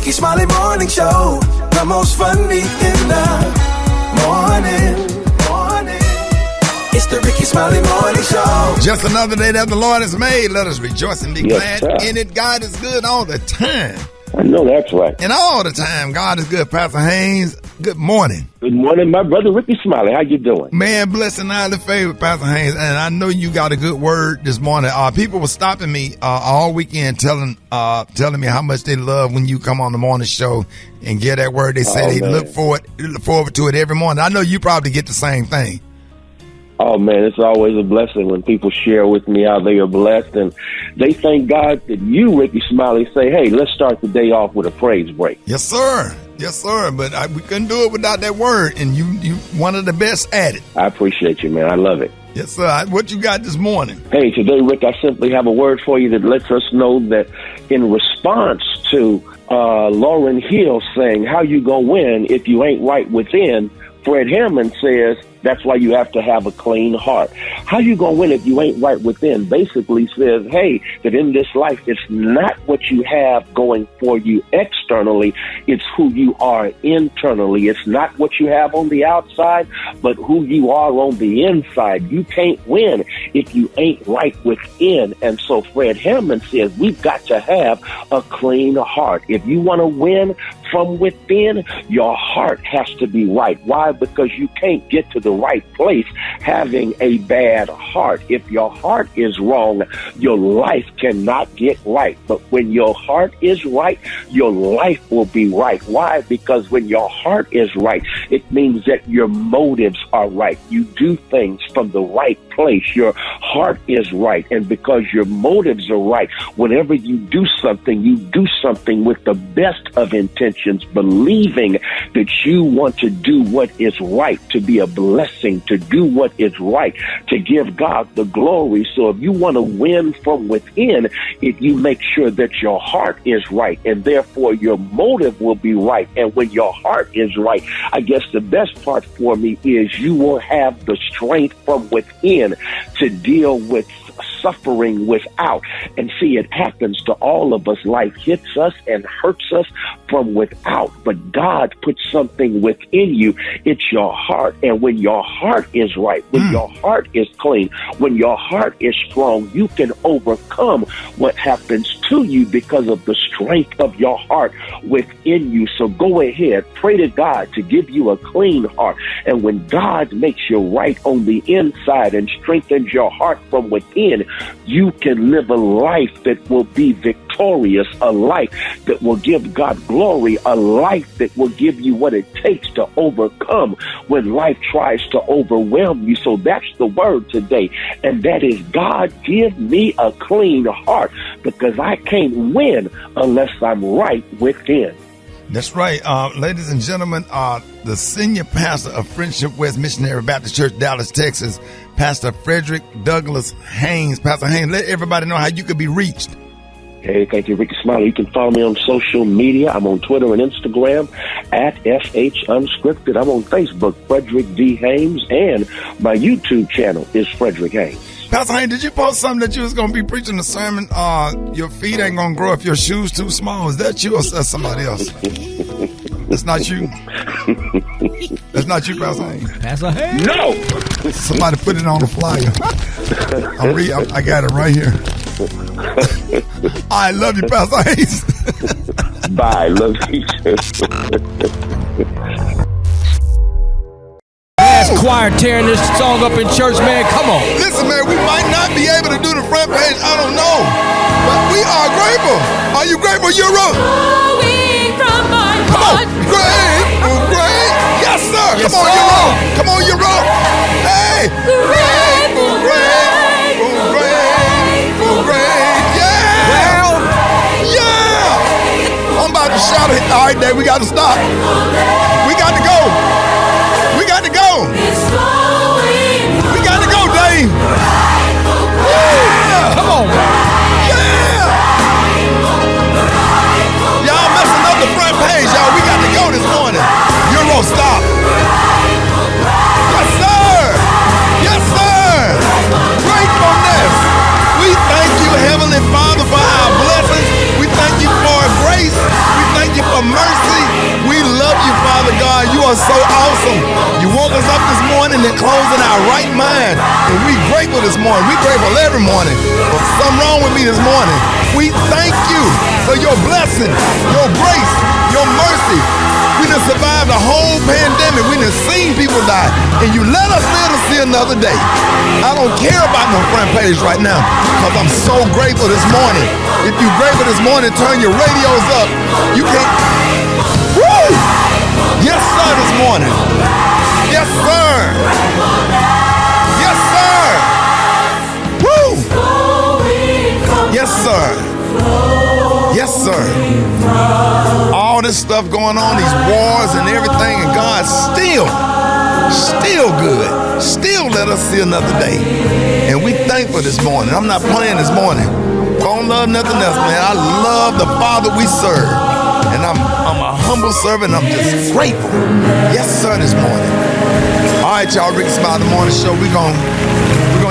Rickey Smiley Morning Show, the most funny in the morning. It's the Rickey Smiley Morning Show. Just another day that the Lord has made. Let us rejoice and be glad sir. in it. God is good all the time. I know that's right. And all the time, God is good. Pastor Haynes, good morning. Good morning, my brother Rickey Smiley. How you doing? Man, blessed and highly favored, Pastor Haynes. And I know you got a good word this morning. People were stopping me all weekend telling me how much they love when you come on the morning show and get that word. They say they look forward to it every morning. I know you probably get the same thing. Oh, man, it's always a blessing when people share with me how they are blessed. And they thank God that you, Rickey Smiley, say, hey, let's start the day off with a praise break. Yes, sir. Yes, sir. But we couldn't do it without that word. And you one of the best at it. I appreciate you, man. I love it. Yes, sir. What you got this morning? Hey, today, Rick, I simply have a word for you that lets us know that in response to Lauryn Hill saying, how you gonna win if you ain't right within, Fred Hammond says, that's why you have to have a clean heart. How you gonna win if you ain't right within? Basically says, hey, that in this life, it's not what you have going for you externally. It's who you are internally. It's not what you have on the outside, but who you are on the inside. You can't win if you ain't right within. And so Fred Hammond says, we've got to have a clean heart. If you want to win from within, your heart has to be right. Why? Because you can't get to the right place having a bad heart. If your heart is wrong, your life cannot get right. But when your heart is right, your life will be right. Why? Because when your heart is right, it means that your motives are right. You do things from the right place. Your heart is right. And because your motives are right, whenever you do something with the best of intentions, believing that you want to do what is right, to be a blessing, to do what is right, to give God the glory. So if you want to win from within, if you make sure that your heart is right, and therefore your motive will be right. And when your heart is right, I guess the best part for me is you will have the strength from within to deal with suffering without. And see, it happens to all of us. Life hits us and hurts us from without, but God puts something within you. It's your heart. And when your heart is right, when your heart is clean, when your heart is strong, you can overcome what happens to you because of the strength of your heart within you. So go ahead, pray to God to give you a clean heart. And when God makes you right on the inside and strengthens your heart from within, you can live a life that will be victorious, a life that will give God glory, a life that will give you what it takes to overcome when life tries to overwhelm you. So that's the word today. And that is, God, give me a clean heart, because I can't win unless I'm right within. That's right. Ladies and gentlemen, the senior pastor of Friendship West Missionary Baptist Church, Dallas, Texas, Pastor Frederick Douglass Haynes. Pastor Haynes, let everybody know how you could be reached. Hey, thank you, Rickey Smiley. You can follow me on social media. I'm on Twitter and Instagram at FH Unscripted. I'm on Facebook, Frederick D. Haynes, and my YouTube channel is Frederick Haynes. Pastor Haynes, did you post something that you was going to be preaching a sermon? Your feet ain't going to grow if your shoes too small. Is that you or that's somebody else? That's not you. That's not you, Pastor Haynes. Pastor Haynes. No. Somebody put it on the flyer. I got it right here. I love you, Pastor Haynes. Bye. Love you too. Choir tearing this song up in church, man. Come on. Listen, man, we might not be able to do the front page. I don't know. But we are grateful. Are you grateful, Europe? Come on. Grateful, great. Yes, sir. Yes, Come on, sir. Europe. Come on, Europe. Hey. Grateful, grateful, grateful, great. Yeah. Well. Yeah. I'm about to shout it. All right, Dave, we got to stop. We got to go. We got to go. We got to go, Dave. Yeah. Come on. Yeah. Y'all messing up the front page, y'all. We got to go this morning. Euro, stop. Yes, sir. Yes, sir. Gratefulness. We thank you, Heavenly Father, for our blessings. We thank you for grace. We thank you for this morning. We grateful every morning. But something wrong with me this morning. We thank you for your blessing, your grace, your mercy. We done survived the whole pandemic. We done seen people die. And you let us live to see another day. I don't care about no front page right now because I'm so grateful this morning. If you're grateful this morning, turn your radios up. You can't. Woo! Yes, sir, this morning. Yes, sir. Yes, sir. Woo! Yes, sir. Yes, sir. All this stuff going on, these wars and everything, and God still good. Still let us see another day. And we thankful this morning. I'm not playing this morning. Don't love nothing else, man. I love the Father we serve. And I'm a humble servant. I'm just grateful. Yes, sir, this morning. All right, y'all. Rickey Smiley, the morning show. We're gonna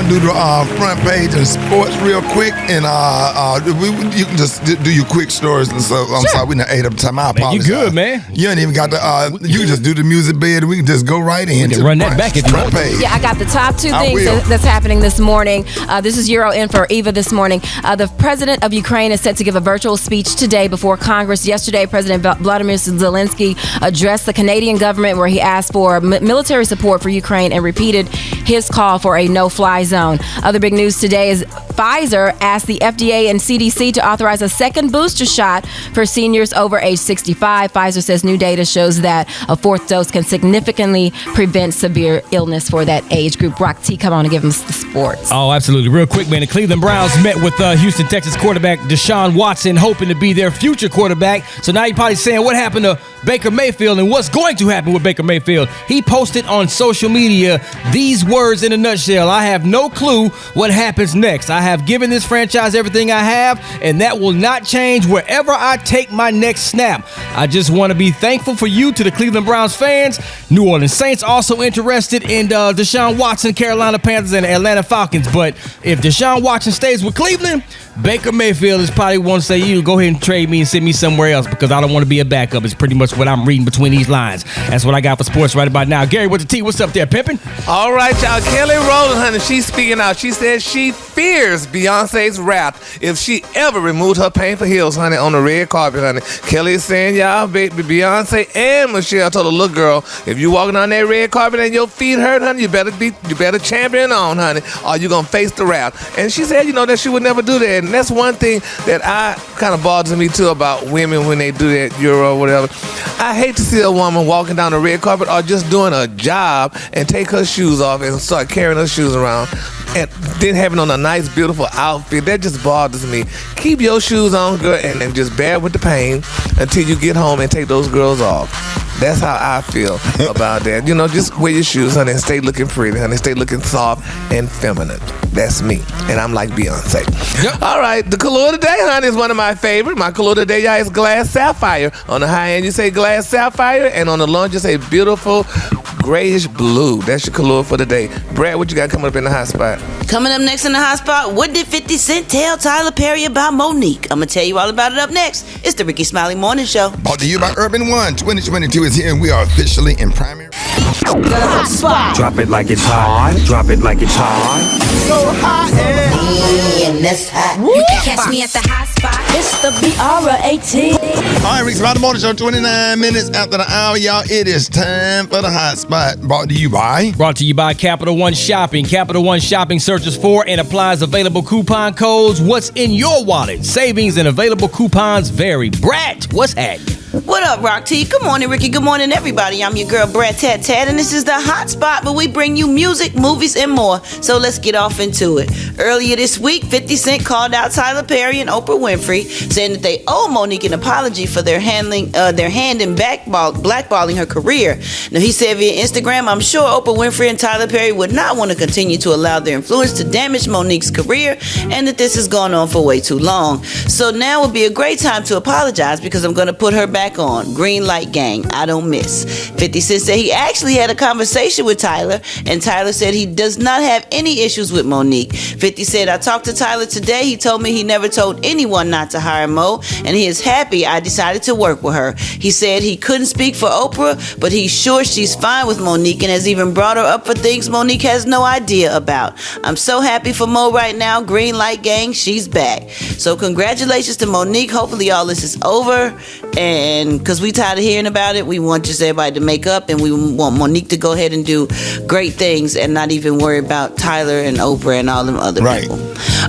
do the front page and sports real quick, and you can just do your quick stories and stuff. I'm sorry, we done ate up time. I apologize. You good, man? You ain't even got the. You can just do the music bed. We can just go right in. Run that back if you want. Page. Yeah, I got the top two things that's happening this morning. This is Euro in for Eva this morning. The president of Ukraine is set to give a virtual speech today before Congress. Yesterday, President Vladimir Zelensky addressed the Canadian government where he asked for military support for Ukraine and repeated his call for a no-fly zone. Other big news today is Pfizer asked the FDA and CDC to authorize a second booster shot for seniors over age 65. Pfizer says new data shows that a fourth dose can significantly prevent severe illness for that age group. Brock T, come on and give them the sports. Oh, absolutely. Real quick, man. The Cleveland Browns met with Houston Texans quarterback Deshaun Watson, hoping to be their future quarterback. So now you're probably saying, what happened to Baker Mayfield and what's going to happen with Baker Mayfield? He posted on social media these words in a nutshell: I have no clue what happens next. I have given this franchise everything I have, and that will not change wherever I take my next snap. I just want to be thankful for you to the Cleveland Browns fans. New Orleans Saints also interested in Deshaun Watson, Carolina Panthers, and Atlanta Falcons. But if Deshaun Watson stays with Cleveland, Baker Mayfield is probably want to say, you go ahead and trade me and send me somewhere else because I don't want to be a backup. It's pretty much what I'm reading between these lines. That's what I got for sports right about now. Gary with the T, what's up there, pimpin'? All right, y'all. Kelly Rowland, honey, she's speaking out. She says she fears Beyonce's wrath if she ever removed her painful heels, honey, on the red carpet, honey. Kelly is saying, y'all, baby, Beyonce and Michelle told a little girl, if you walking on that red carpet and your feet hurt, honey, you better champion on, honey, or you gonna face the wrath. And she said, that she would never do that. And that's one thing that kind of bothers me too about women when they do that Euro or whatever. I hate to see a woman walking down the red carpet or just doing a job and take her shoes off and start carrying her shoes around and then having on a nice, beautiful outfit. That just bothers me. Keep your shoes on, girl, and just bear with the pain until you get home and take those girls off. That's how I feel about that. Just wear your shoes, honey, and stay looking pretty, honey. Stay looking soft and feminine. That's me. And I'm like Beyonce. Yep. All right. The color today, honey, is one of my favorite. My color today, y'all, is glass sapphire. On the high end, you say glass sapphire. And on the low end, you say beautiful grayish blue. That's your color for the day. Brad, what you got coming up in the hot spot? Coming up next in the hot spot, what did 50 Cent tell Tyler Perry about Monique? I'm going to tell you all about it up next. It's the Rickey Smiley Morning Show. Brought to you by Urban One. 2022 is here, and we are officially in primary. The hot spot. Drop it like it's hot. Drop it like it's hot. So hot And that's hot. You can catch me at the hot spot. It's the BR18. All right, Rickey Smiley Morning Show, 29 minutes after the hour, y'all. It is time for the hot spot. Brought to you by Capital One Shopping. Capital One Shopping searches for and applies available coupon codes. What's in your wallet? Savings and available coupons vary. Brad, what's happening? What up, Rock T? Good morning, Ricky. Good morning, everybody. I'm your girl, Brad Tat Tat, and this is the hot spot where we bring you music, movies, and more. So let's get off into it. Earlier this week, 50 Cent called out Tyler Perry and Oprah Winfrey, saying that they owe Monique an apology for their hand in blackballing her career. Now, he said via Instagram, I'm sure Oprah Winfrey and Tyler Perry would not want to continue to allow their influence to damage Monique's career, and that this has gone on for way too long. So now would be a great time to apologize because I'm going to put her back back on. Green light gang, I don't miss. 50 Cent said he actually had a conversation with Tyler, and Tyler said he does not have any issues with Monique. 50 said, I talked to Tyler today. He told me he never told anyone not to hire Mo, and he is happy I decided to work with her. He said he couldn't speak for Oprah, but he's sure she's fine with Monique and has even brought her up for things Monique has no idea about. I'm so happy for Mo right now. Green light gang, she's back. So congratulations to Monique. Hopefully all this is over, and because we tired of hearing about it, we want just everybody to make up, and we want Monique to go ahead and do great things and not even worry about Tyler and Oprah and all them other people.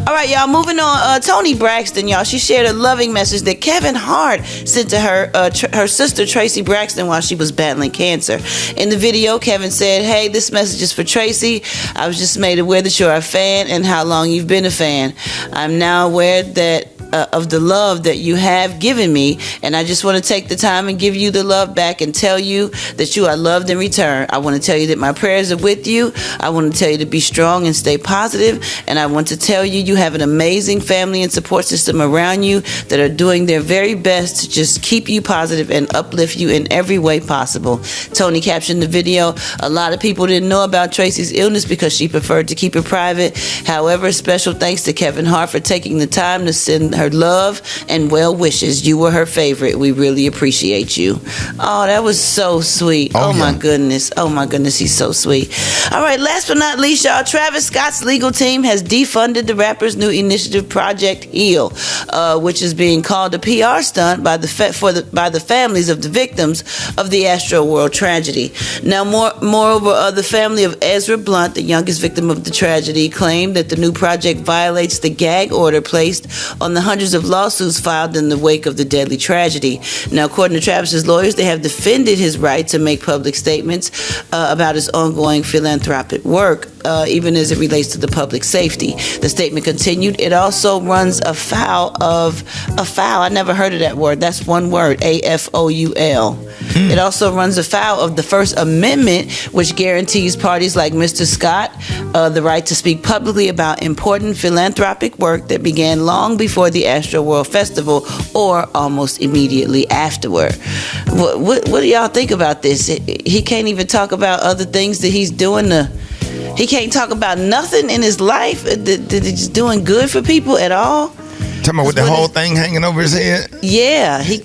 All right, y'all, moving on. Toni Braxton, y'all, she shared a loving message that Kevin Hart sent to her her sister Tracy Braxton while she was battling cancer. In the video, Kevin said, hey, this message is for Tracy. I was just made aware that you're a fan and how long you've been a fan. I'm now aware that of the love that you have given me, and I just want to take the time and give you the love back and tell you that you are loved in return. I want to tell you that my prayers are with you. I want to tell you to be strong and stay positive, and I want to tell you you have an amazing family and support system around you that are doing their very best to just keep you positive and uplift you in every way possible. Toni captioned the video. A lot of people didn't know about Tracy's illness because she preferred to keep it private. However, special thanks to Kevin Hart for taking the time to send her love and well wishes. You were her favorite. We really appreciate you. Oh, that was so sweet. Oh my goodness. Oh my goodness, he's so sweet. All right, last but not least, y'all, Travis Scott's legal team has defunded the rapper's new initiative, Project Heal, which is being called a PR stunt by the families of the victims of the Astroworld tragedy. Now, moreover, the family of Ezra Blunt, the youngest victim of the tragedy, claimed that the new project violates the gag order placed on the hundreds of lawsuits filed in the wake of the deadly tragedy. Now, according to Travis's lawyers, they have defended his right to make public statements about his ongoing philanthropic work, even as it relates to the public safety. The statement continued, it also runs afoul of, I never heard of that word. That's one word, AFOUL. It also runs afoul of the First Amendment, which guarantees parties like Mr. Scott the right to speak publicly about important philanthropic work that began long before the Astroworld Festival or almost immediately afterward. What do y'all think about this? He can't even talk about other things that he's doing. He can't talk about nothing in his life that he's doing good for people at all. Talking about with the whole thing hanging over his head? Yeah, he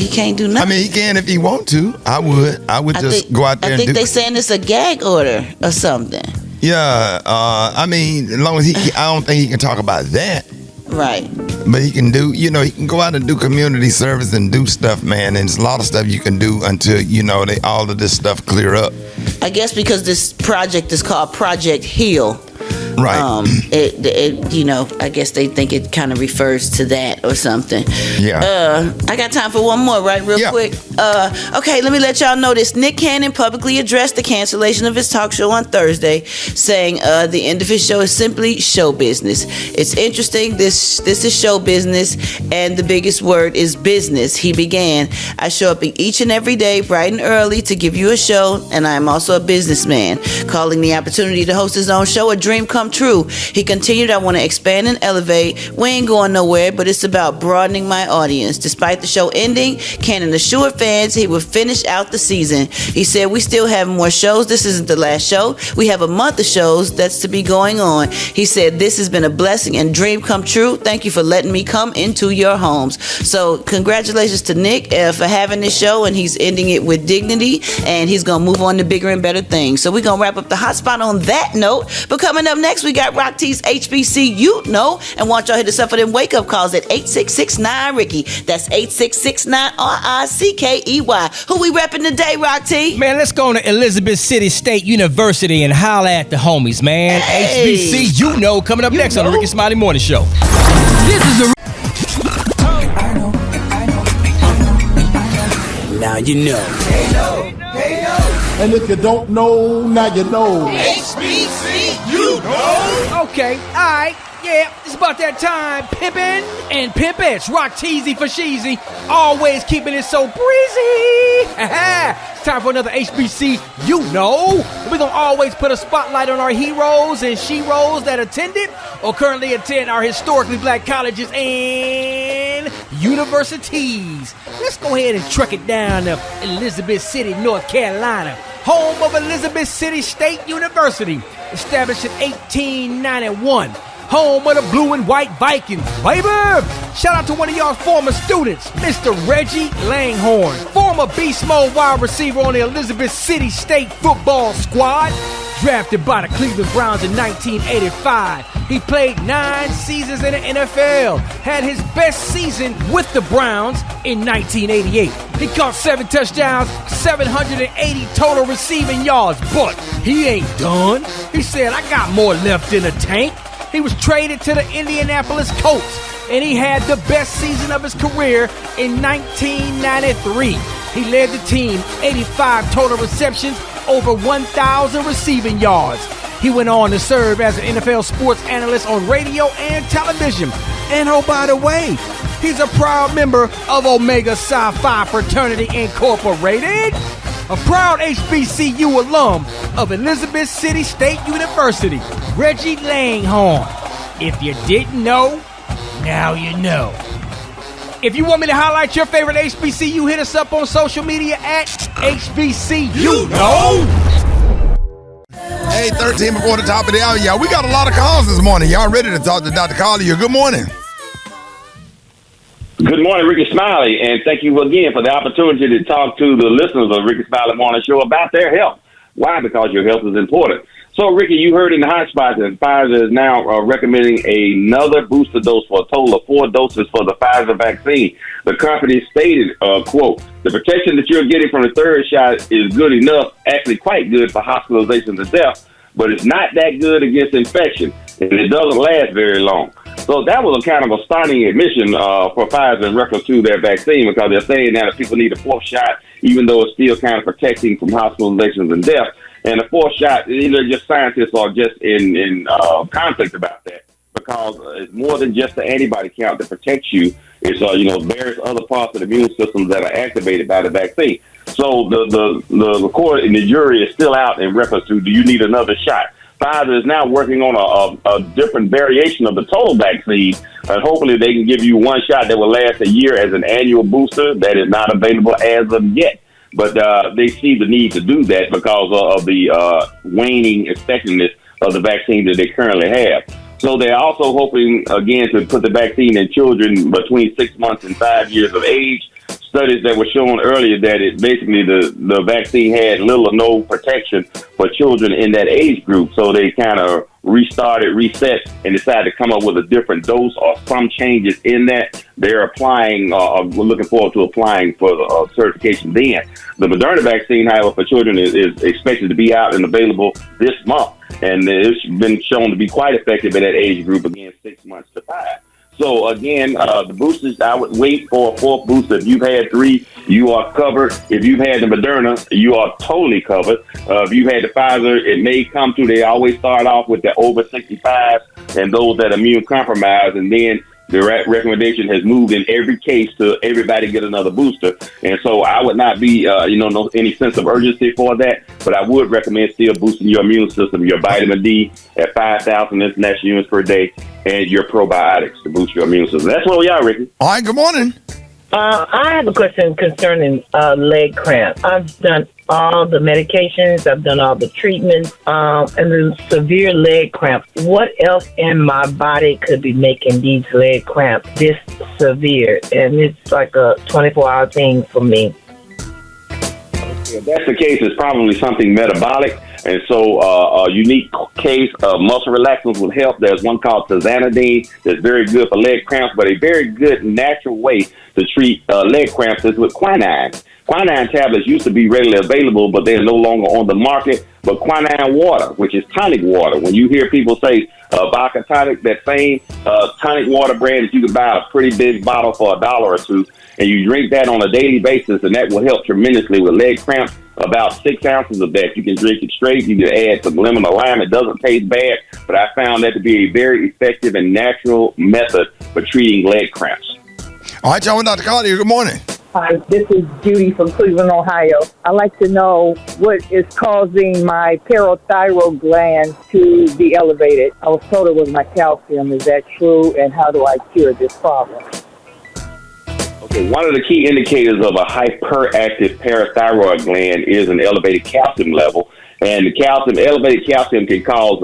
can't do nothing. I mean, he can if he want to. I would just go out there and do. I think they saying it's a gag order or something. Yeah, I mean, as long as I don't think he can talk about that. Right. But he can do, he can go out and do community service and do stuff, man. And there's a lot of stuff you can do until, all of this stuff clear up. I guess because this project is called Project Heal. Right. I guess they think it kind of refers to that or something. Yeah. I got time for one more, right? Real quick. Okay, let me let y'all know this. Nick Cannon publicly addressed the cancellation of his talk show on Thursday, saying the end of his show is simply show business. It's interesting. This is show business, and the biggest word is business. He began, I show up each and every day, bright and early, to give you a show, and I am also a businessman, calling the opportunity to host his own show a dream come true. He continued, I want to expand and elevate. We ain't going nowhere, but it's about broadening my audience. Despite the show ending, Cannon assured fans he would finish out the season. He said, we still have more shows. This isn't the last show. We have a month of shows that's to be going on. He said, this has been a blessing and dream come true. Thank you for letting me come into your homes. So congratulations to Nick for having this show, and he's ending it with dignity, and he's going to move on to bigger and better things. So we're going to wrap up the hot spot on that note. But coming up next, we got Rock T's HBCU, and want y'all hit us up for them wake-up calls at 8669-RICKY. That's 8669-RICKEY. Who we repping today, Rock T? Man, let's go to Elizabeth City State University and holla at the homies, man. Hey. HBCU, coming up next on the Rickey Smiley Morning Show. This is the... Now you know. Hey, yo. And if you don't know, now you know. HBCU, know. Okay, all right. Yeah, it's about that time. Pimpin' and Pimpets. Rock Teasy for Sheezy. Always keeping it so breezy. It's time for another HBC. We're going to always put a spotlight on our heroes and she-ros that attended or currently attend our historically black colleges and universities. Let's go ahead and truck it down to Elizabeth City, North Carolina, home of Elizabeth City State University, established in 1891. Home of the blue and white Vikings, baby! Shout out to one of y'all's former students, Mr. Reggie Langhorne, former beast mode wide receiver on the Elizabeth City State football squad. Drafted by the Cleveland Browns in 1985, he played 9 seasons in the NFL, had his best season with the Browns in 1988. He caught 7 touchdowns, 780 total receiving yards, but he ain't done. He said, I got more left in the tank. He was traded to the Indianapolis Colts, and he had the best season of his career in 1993. He led the team, 85 total receptions, over 1,000 receiving yards. He went on to serve as an NFL sports analyst on radio and television. And oh, by the way, he's a proud member of Omega Psi Phi Fraternity Incorporated, a proud HBCU alum of Elizabeth City State University, Reggie Langhorne. If you didn't know, now you know. If you want me to highlight your favorite HBCU, hit us up on social media at HBCU. You know! Hey, 13 before the top of the hour, y'all. We got a lot of calls this morning. Y'all ready to talk to Dr. Collier? Good morning. Good morning, Rickey Smiley, and thank you again for the opportunity to talk to the listeners of Rickey Smiley Morning Show about their health. Why? Because your health is important. So, Rickey, you heard in the hot spot that Pfizer is now recommending another booster dose for a total of 4 doses for the Pfizer vaccine. The company stated, quote, the protection that you're getting from the third shot is good enough, actually quite good for hospitalization and death, but it's not that good against infection, and it doesn't last very long. So that was a kind of a starting admission for Pfizer in reference to their vaccine, because they're saying that if people need a 4th shot, even though it's still kind of protecting from hospitalizations and death. And the 4th shot, either just scientists are just in conflict about that, because it's more than just the antibody count that protects you. It's various other parts of the immune system that are activated by the vaccine. So the court and the jury is still out in reference to, do you need another shot? Pfizer is now working on a different variation of the total vaccine, and hopefully they can give you one shot that will last a year as an annual booster. That is not available as of yet. But they see the need to do that because of the waning effectiveness of the vaccine that they currently have. So they're also hoping, again, to put the vaccine in children between 6 months and 5 years of age. Studies that were shown earlier that it basically the vaccine had little or no protection for children in that age group. So they kind of reset, and decided to come up with a different dose or some changes in that. They're applying, we're looking forward to applying for the certification then. The Moderna vaccine, however, for children is expected to be out and available this month. And it's been shown to be quite effective in that age group, again, 6 months to 5. So, again, the boosters, I would wait for a 4th booster. If you've had 3, you are covered. If you've had the Moderna, you are totally covered. If you've had the Pfizer, it may come to, they always start off with the over 65 and those that are immune compromised, and then the recommendation has moved in every case to everybody get another booster. And so I would not be, no any sense of urgency for that, but I would recommend still boosting your immune system, your vitamin D at 5,000 international units per day, and your probiotics to boost your immune system. That's where we are, Rickey. All right, good morning. I have a question concerning leg cramp. I've done all the medications, I've done all the treatments, and the severe leg cramp. What else in my body could be making these leg cramps this severe? And it's like a 24-hour thing for me. If that's the case, it's probably something metabolic. And so a unique case of muscle relaxants would help. There's one called tizanidine that's very good for leg cramps, but a very good natural way to treat leg cramps is with quinine. Quinine tablets used to be readily available, but they're no longer on the market. But quinine water, which is tonic water, when you hear people say vodka tonic, that same tonic water brand that you can buy a pretty big bottle for $1 or $2, and you drink that on a daily basis, and that will help tremendously with leg cramps. About 6 ounces of that. You can drink it straight. You can add some lemon or lime. It doesn't taste bad, but I found that to be a very effective and natural method for treating leg cramps. All right, y'all, with Dr. Collier, good morning. Hi, this is Judy from Cleveland, Ohio. I'd like to know what is causing my parathyroid gland to be elevated. I was told it was my calcium. Is that true? And how do I cure this problem? One of the key indicators of a hyperactive parathyroid gland is an elevated calcium level. And the elevated calcium can cause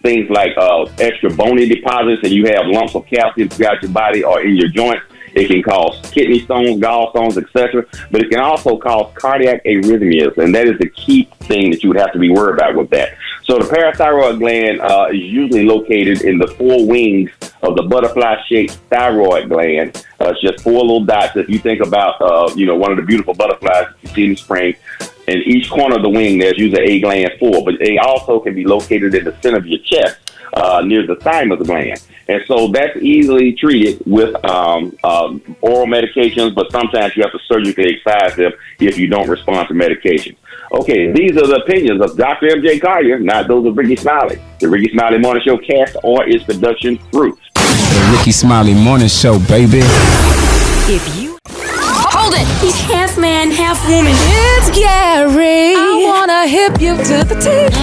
things like extra bony deposits, and you have lumps of calcium throughout your body or in your joints. It can cause kidney stones, gallstones, etc. But it can also cause cardiac arrhythmias, and that is the key thing that you would have to be worried about with that. So the parathyroid gland is usually located in the four wings of the butterfly-shaped thyroid gland. It's just four little dots. If you think about, one of the beautiful butterflies you see in the spring, in each corner of the wing, there's usually a gland for, but they also can be located in the center of your chest, near the thymus gland. And so that's easily treated with oral medications, but sometimes you have to surgically excise them if you don't respond to medication. Okay, these are the opinions of Dr. M.J. Collier, not those of Rickey Smiley. The Rickey Smiley Morning Show cast or its production fruits. The Rickey Smiley Morning Show, baby. If you hold it, he's half man, half woman. It's Gary. I wanna hip you to the teeth.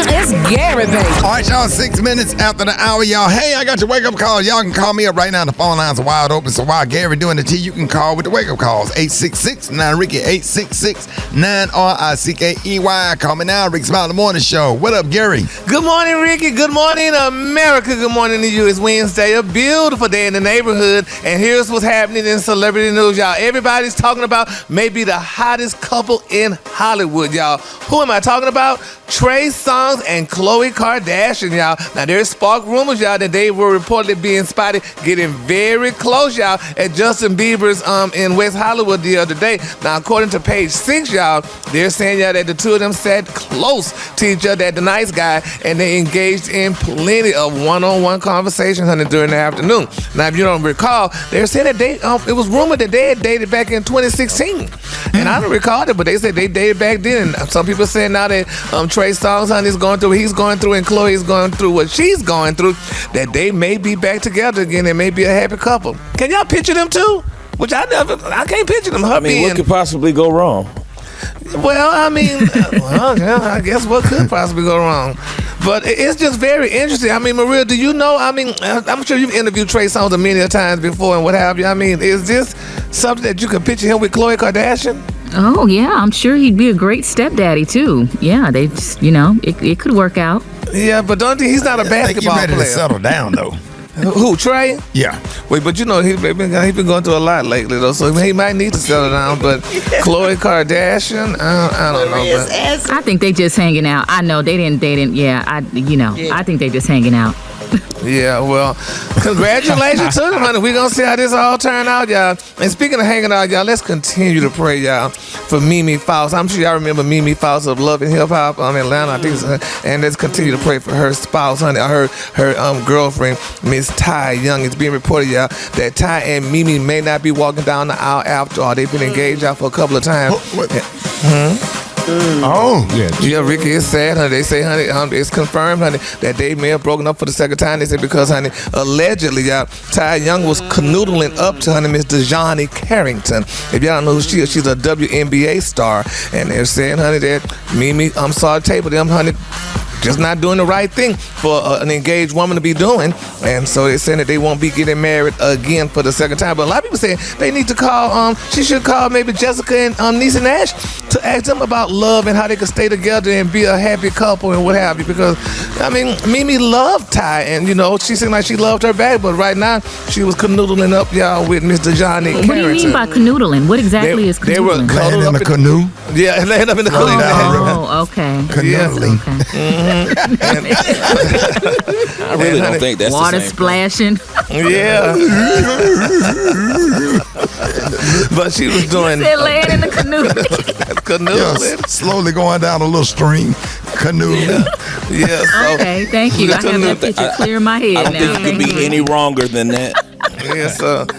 It's Gary, baby. All right, y'all, 6 minutes after the hour, y'all. Hey, I got your wake-up call. Y'all can call me up right now. The phone lines are wide open. So while Gary doing the tea, you can call with the wake-up calls. 866-9-RICKY, 866-9-RICKEY. Call me now, Rickey Smiley Morning Show. What up, Gary? Good morning, Ricky. Good morning, America. Good morning to you. It's Wednesday, a beautiful day in the neighborhood. And here's what's happening in celebrity news, y'all. Everybody's talking about maybe the hottest couple in Hollywood, y'all. Who am I talking about? Trey Songz and Khloe Kardashian, y'all. Now, there's sparked rumors, y'all, that they were reportedly being spotted getting very close, y'all, at Justin Bieber's in West Hollywood the other day. Now, according to Page 6, y'all, they're saying, y'all, that the two of them sat close to each other at the Nice Guy, and they engaged in plenty of one-on-one conversations, honey, during the afternoon. Now, if you don't recall, they're saying that it was rumored that they had dated back in 2016. And I don't recall it, but they said they dated back then. And some people saying now that Trey Songz, honey, is going through what he's going through, and Khloe's going through what she's going through, that they may be back together again and may be a happy couple. Can y'all picture them two? Which I can't picture them. What could possibly go wrong? Well, I I guess what could possibly go wrong? But it's just very interesting. Maria, do you know, I'm sure you've interviewed Trey Songz many times before and what have you. Is this something that you can picture him with Khloe Kardashian? Oh, yeah, I'm sure he'd be a great stepdaddy, too. Yeah, they just, it could work out. Yeah, but don't think he's not a basketball player. I think he's ready to settle down, though. Who, Trey? Yeah. Wait, but he's been going through a lot lately, though, so he might need to settle down. But Khloe Kardashian, I don't know. But I think they just hanging out. I know they didn't. Yeah, I think they just hanging out. Yeah, well, congratulations to them, honey. We're going to see how this all turn out, y'all. And speaking of hanging out, y'all, let's continue to pray, y'all, for Mimi Faust. I'm sure y'all remember Mimi Faust of Love and Hip Hop in Atlanta, I think so. And let's continue to pray for her spouse, honey, her girlfriend, Miss Ty Young. It's being reported, y'all, that Ty and Mimi may not be walking down the aisle after all. They've been engaged, y'all, for a couple of times. Oh, yeah, Ricky, it's sad, honey. They say, honey, it's confirmed, honey, that they may have broken up for the second time. They said because, honey, allegedly, y'all, Ty Young was canoodling up to, honey, Miss Dejani Carrington. If y'all don't know who she is, she's a WNBA star, and they're saying, honey, that Mimi saw the tape with them, honey, just not doing the right thing for an engaged woman to be doing. And so they're saying that they won't be getting married again for the second time. But a lot of people say they need to call, she should call maybe Jessica and Niecy Nash to ask them about love and how they could stay together and be a happy couple and what have you. Because, Mimi loved Ty, and, she seemed like she loved her back. But right now, she was canoodling up, y'all, with Miss Dejani Carrington. What do you mean by canoodling? What exactly is canoodling? They were laying in the canoe? Yeah, laying up in the canoe. Oh, okay. Canoodling. Yeah. Mm-hmm. I really don't think that's water the same splashing. Yeah. But she was doing. They're laying in the canoe. Slowly going down a little stream. Canoe. Yeah. So okay, thank you. I have that picture clear in my head I don't now. think it could be any wronger than that. Yes, but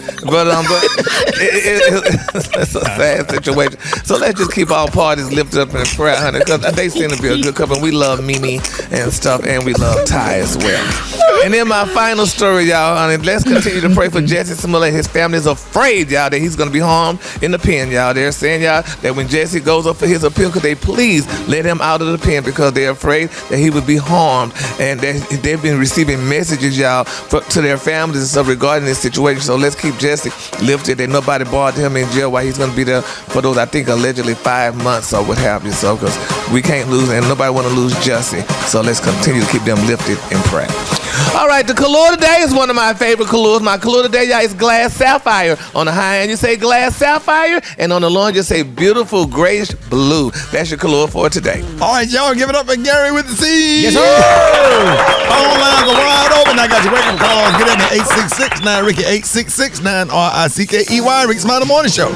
it's a sad situation. So let's just keep all parties lifted up in prayer, honey, because they seem to be a good couple. And we love Mimi and stuff, and we love Ty as well. And then my final story, y'all, honey, let's continue to pray for Jesse Smollett. His family is afraid, y'all, that he's going to be harmed in the pen, y'all. They're saying, y'all, that when Jesse goes up for his appeal, could they please let him out of the pen because they're afraid that he would be harmed. And they've been receiving messages, y'all, to their families and stuff regarding this situation. So let's keep Jesse lifted and nobody bothered him in jail while he's going to be there for those, I think, allegedly 5 months or what have you. So, because we can't lose and nobody want to lose Jesse. So let's continue to keep them lifted in prayer. All right, the color today is one of my favorite colors. My color today, y'all, is glass sapphire. On the high end, you say glass sapphire, and on the low end, you say beautiful grayish blue. That's your color for today. All right, y'all, give it up for Gary with the C. Yes, sir. Phone lines are wide open. I got your wake-up calls. Get in at 8669 Ricky, 8669 RICKEY, Rickey Smiley Morning Show.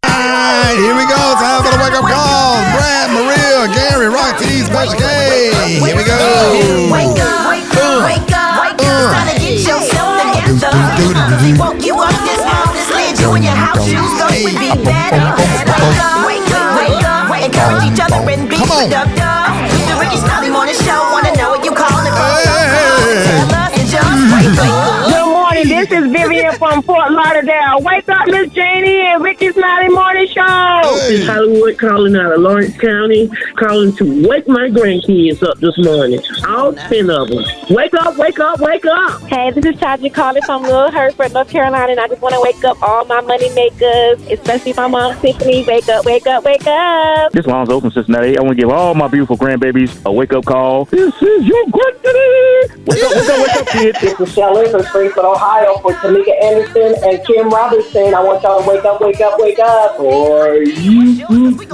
All right, here we go. Time for the wake-up calls. Brad, Maria, Gary, Rocky, Special K. Here we go. Wake up, wake up, wake up, wake up. It's time to get yourself together. We woke you up this morning, slid you in your house shoes, go we be better. Wake up, wake up, wake up. Encourage each other and be productive. The Rickey Smiley Morning Show, wanna know what you calling from? Tell us and just wake up. Good morning, this is Vivian from Fort Lauderdale. Wake up, Miss Janie and Rickey Smiley Morning Show. This is Hollywood calling out of Lawrence County, calling to wake my grandkids up this morning. All 10 of them. Wake up, wake up, wake up. Hey, this is Taji calling from Little Hereford, North Carolina, and I just want to wake up all my money makers, especially my mom, Tiffany. Wake up, wake up, wake up. This line's open, Cincinnati. I want to give all my beautiful grandbabies a wake-up call. This is your granddaddy. Wake up, wake up, wake up, kids. This is Shelley from Springfield, Ohio, for Tamika Anderson and Kim Robinson. I want y'all to wake up, wake up, wake up. For you. Wake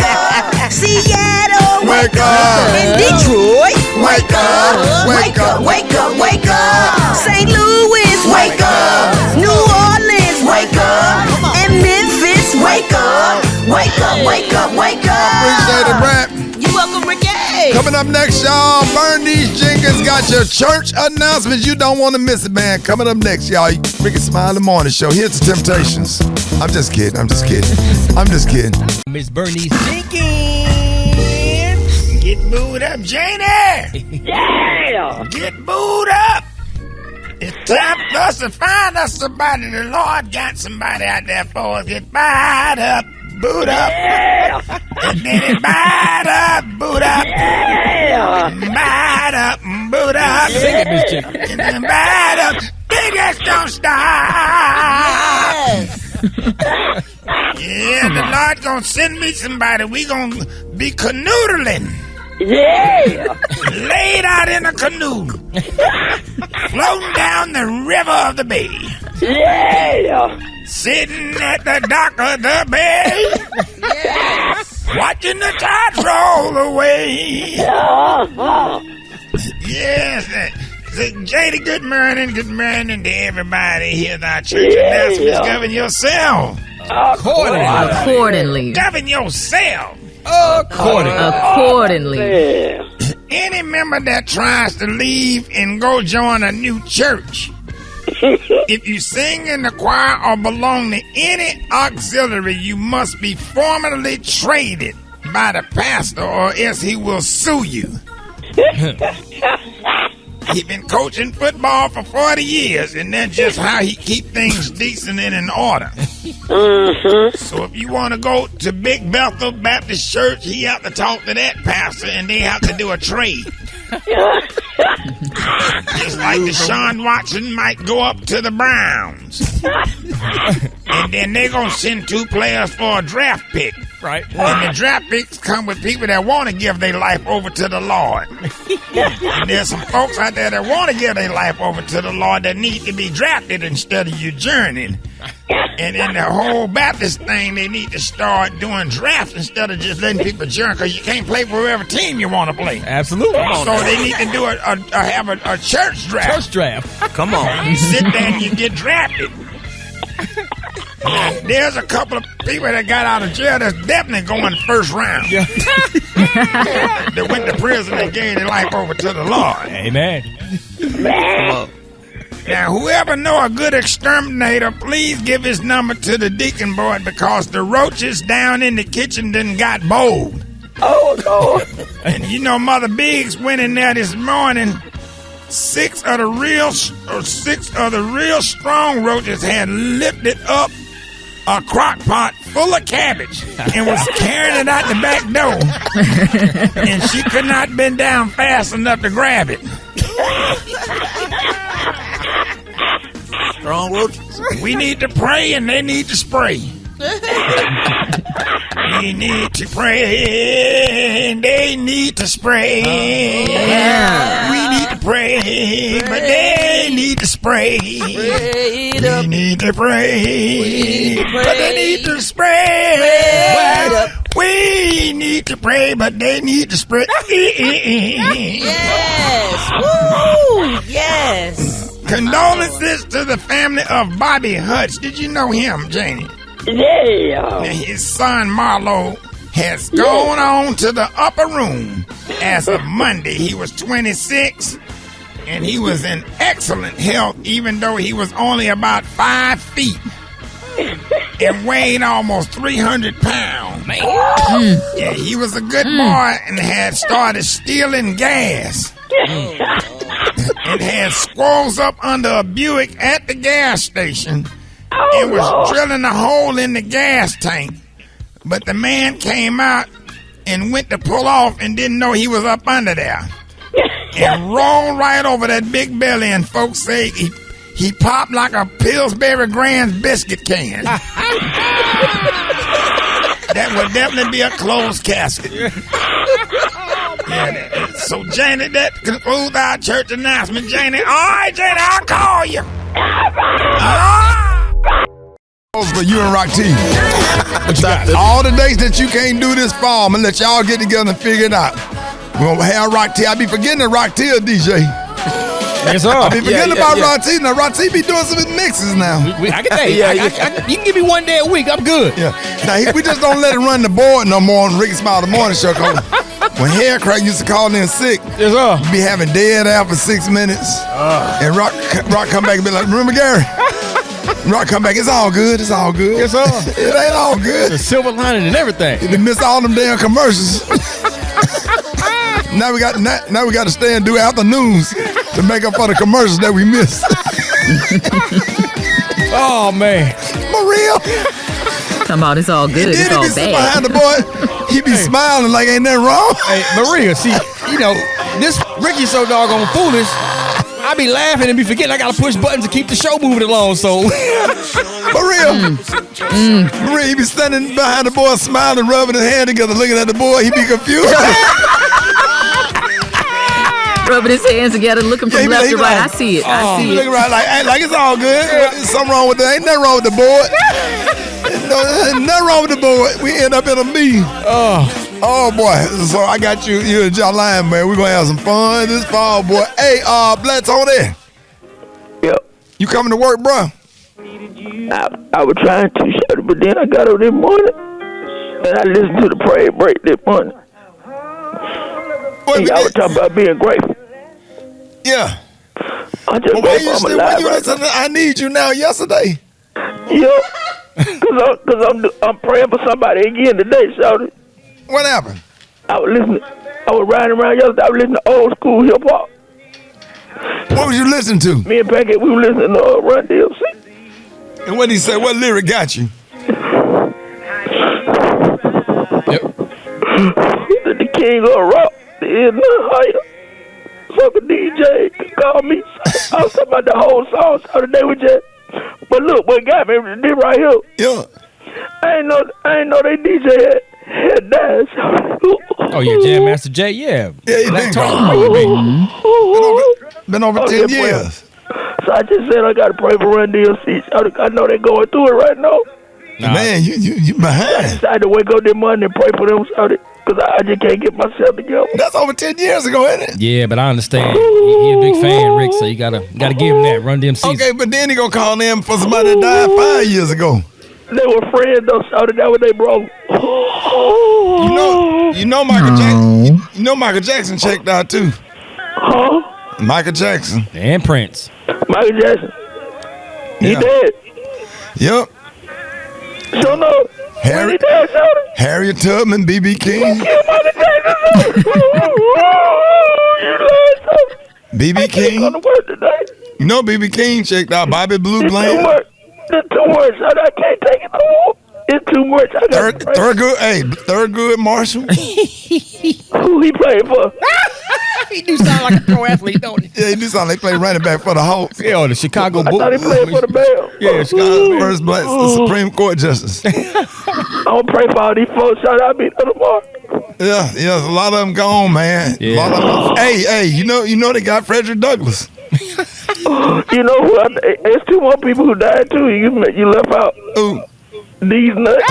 up, Seattle. Wake up. In Detroit. Wake up. Wake up, wake up, wake up. St. Louis. Wake up. New Orleans. Wake up. And Memphis. Wake up. Wake up, wake up, wake up. Appreciate it, Brad. You welcome, Ricky. Coming up next, y'all, Bernice Jenkins got your church announcements. You don't want to miss it, man. Coming up next, y'all, Rickey Smiley Morning Show. Here's the Temptations. I'm just kidding. I'm just kidding. I'm just kidding. Miss Bernice Jenkins. Get booed up, Janie. Yeah. Get booed up. It's time for us to find us somebody. The Lord got somebody out there for us. Get fired up. Boot up. Yeah. And then it bite up, boot up. Yeah. Bite up, boot up. Sing it, Miss Jenkins. And then bite up. Big X don't stop. Yeah, the Lord gonna send me somebody. We gonna be canoodling. Yeah. Laid out in a canoe. Floating down the river of the bay. Yeah. Sitting at the dock of the bay. Yes. Watching the tides roll away. Yes. Jady, good morning to everybody. Here's our church announcements. Govern yourself. Accordingly. Govern yourself. Accordingly. Any member that tries to leave and go join a new church, if you sing in the choir or belong to any auxiliary, you must be formally traded by the pastor or else he will sue you. He's been coaching football for 40 years, and that's just how he keep things decent and in order. So if you want to go to Big Bethel Baptist Church, he have to talk to that pastor, and they have to do a trade. Just like Deshaun Watson might go up to the Browns. And then they're going to send 2 players for a draft pick. Right. And the draft picks come with people that want to give their life over to the Lord. And there's some folks out there that want to give their life over to the Lord that need to be drafted instead of you journeying. And in the whole Baptist thing, they need to start doing drafts instead of just letting people journey, because you can't play for whatever team you want to play. Absolutely. So they need to do have a church draft. Church draft. Come on. You sit there and you get drafted. Now, there's a couple of people that got out of jail that's definitely going first round. Yeah. They went to prison and gave their life over to the Lord. Amen. Now, whoever know a good exterminator, please give his number to the deacon board, because the roaches down in the kitchen done got bold. Oh, Lord. And you know, Mother Biggs went in there this morning. 6 of the real strong roaches had lifted up a crock pot full of cabbage and was carrying it out the back door. And she could not bend down fast enough to grab it. Strong roaches. We need to pray and they need to spray. We need to pray and they need to spray. We need to pray, but they need to spray. We need to pray, but they need to spray. We need to pray, but they need to spray. Yes. Woo! Yes. Condolences to the family of Bobby Hutch. Did you know him, Janie? Yeah. Now, his son Marlo has gone on to the upper room as of Monday. He was 26 and he was in excellent health, even though he was only about 5 feet and weighed almost 300 pounds. Yeah, he was a good boy and had started stealing gas. And had squirrels up under a Buick at the gas station and was drilling a hole in the gas tank. But the man came out and went to pull off and didn't know he was up under there. And rolled right over that big belly, and folks say he popped like a Pillsbury Grand's biscuit can. That would definitely be a closed casket. Yeah, so, Janie, that concludes our church announcement, Janie. All right, Janie, I'll call you. For you and Rock T. All the days that you can't do this fall, I'm going to let y'all get together and figure it out. We're going to have Rock T. I be forgetting that Rock T a DJ. Yes, sir. I be forgetting about Rock T. Now, Rock T be doing some of his mixes now. I can tell you. You can give me one day a week. I'm good. Yeah. Now, we just don't let him run the board no more on Rickey Smiley Morning Show. When Haircrack used to call in sick, yes, sir. Be having dead air for 6 minutes. And Rock come back and be like, remember Gary? Rock come back, it's all good, it's all good. Yes, sir. It ain't all good. The silver lining and everything. You miss all them damn commercials. Now we got to stay and do afternoons to make up for the commercials that we missed. Oh man, Maria. Come on, it's all good. It's all bad. Behind the boy, he be smiling like ain't nothing wrong. Hey, Maria, see, this Rickey's so doggone foolish. I be laughing and be forgetting I gotta push buttons to keep the show moving along. So, Maria, Maria, he be standing behind the boy, smiling, rubbing his hand together, looking at the boy. He be confused. Rubbing his hands together, looking from left to right. I see it. I see it. Looking right like it's all good. There's something wrong with that. Ain't nothing wrong with the board. Ain't nothing wrong with the board. We end up in a meeting. Oh boy. So I got you and John Lyon, man. We're gonna have some fun this fall, boy. Hey, Blatz on there. Yep. You coming to work, bro? I was trying to shut it, but then I got up this morning and I listened to the prayer break this morning. And y'all were talking about being grateful. Yeah. I just grateful I'm alive right now. I Need You Now yesterday. Yep. Cause I'm praying for somebody again today, shouted. What happened? I was riding around yesterday. I was listening to old school hip hop. What was you listening to? Me and Pancake, we were listening to Run DMC. And what did he say? What lyric got you? Yep. The king of rock. Is not higher. Sucker DJ could call me. I was talking about the whole song the other day with you. But look, what got me this right here. Yeah. I ain't know they DJ had died. Oh yeah, Jam Master J. Yeah. Yeah, he been over 10 years. So I just said I gotta pray for Run DMC. I know they're going through it right now. Man, you behind. I decided to wake up this morning and pray for them. Because I just can't get myself together. That's over 10 years ago, isn't it? Yeah, but I understand. He a big fan, Rick, so you gotta give him that. Run DMC. Okay, but then he gonna call in for somebody that died 5 years ago. They were friends though, so that was they broke. You know Michael Jackson. You know Michael Jackson checked out too. Huh? Michael Jackson. And Prince. Michael Jackson. He dead. Yep. So no. Harriet Tubman, B.B. King. B.B. King. You know B.B. King checked out Bobby Blue Bland. The too much. I can't take it no more. It's too much. I got Thurgood Marshall. Who he played for? He do sound like a pro athlete, don't he? Yeah, he do sound like play running back for the Hawks. Yeah, the Chicago Bulls. I thought he played for the Bears. Yeah, Chicago. First black Supreme Court justice. I'll pray for all these folks. Shout out me tomorrow. Yeah, a lot of them gone, man. Yeah. A lot of them. Hey, you know they got Frederick Douglass. You know who? There's two more people who died too. You left out. Ooh. These nuts.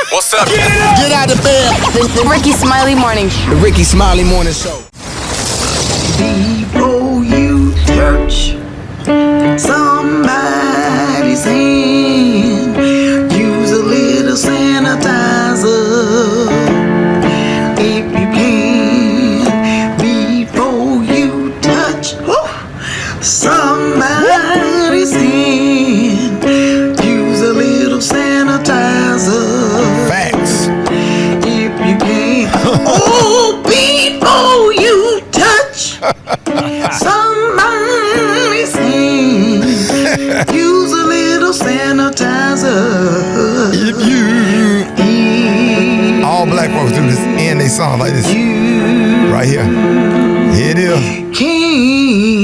What's up? Get out of bed. The Rickey Smiley Morning Show. The Rickey Smiley Morning Show. Before you touch somebody's hand, use a little sanitizer if you can. Before you touch somebody's hand, use a little sanitizer. Facts. If you can. Oh, before you touch somebody's hand, use a little sanitizer. If you. All black folks do this, and they sound like this. Right here. Here it is.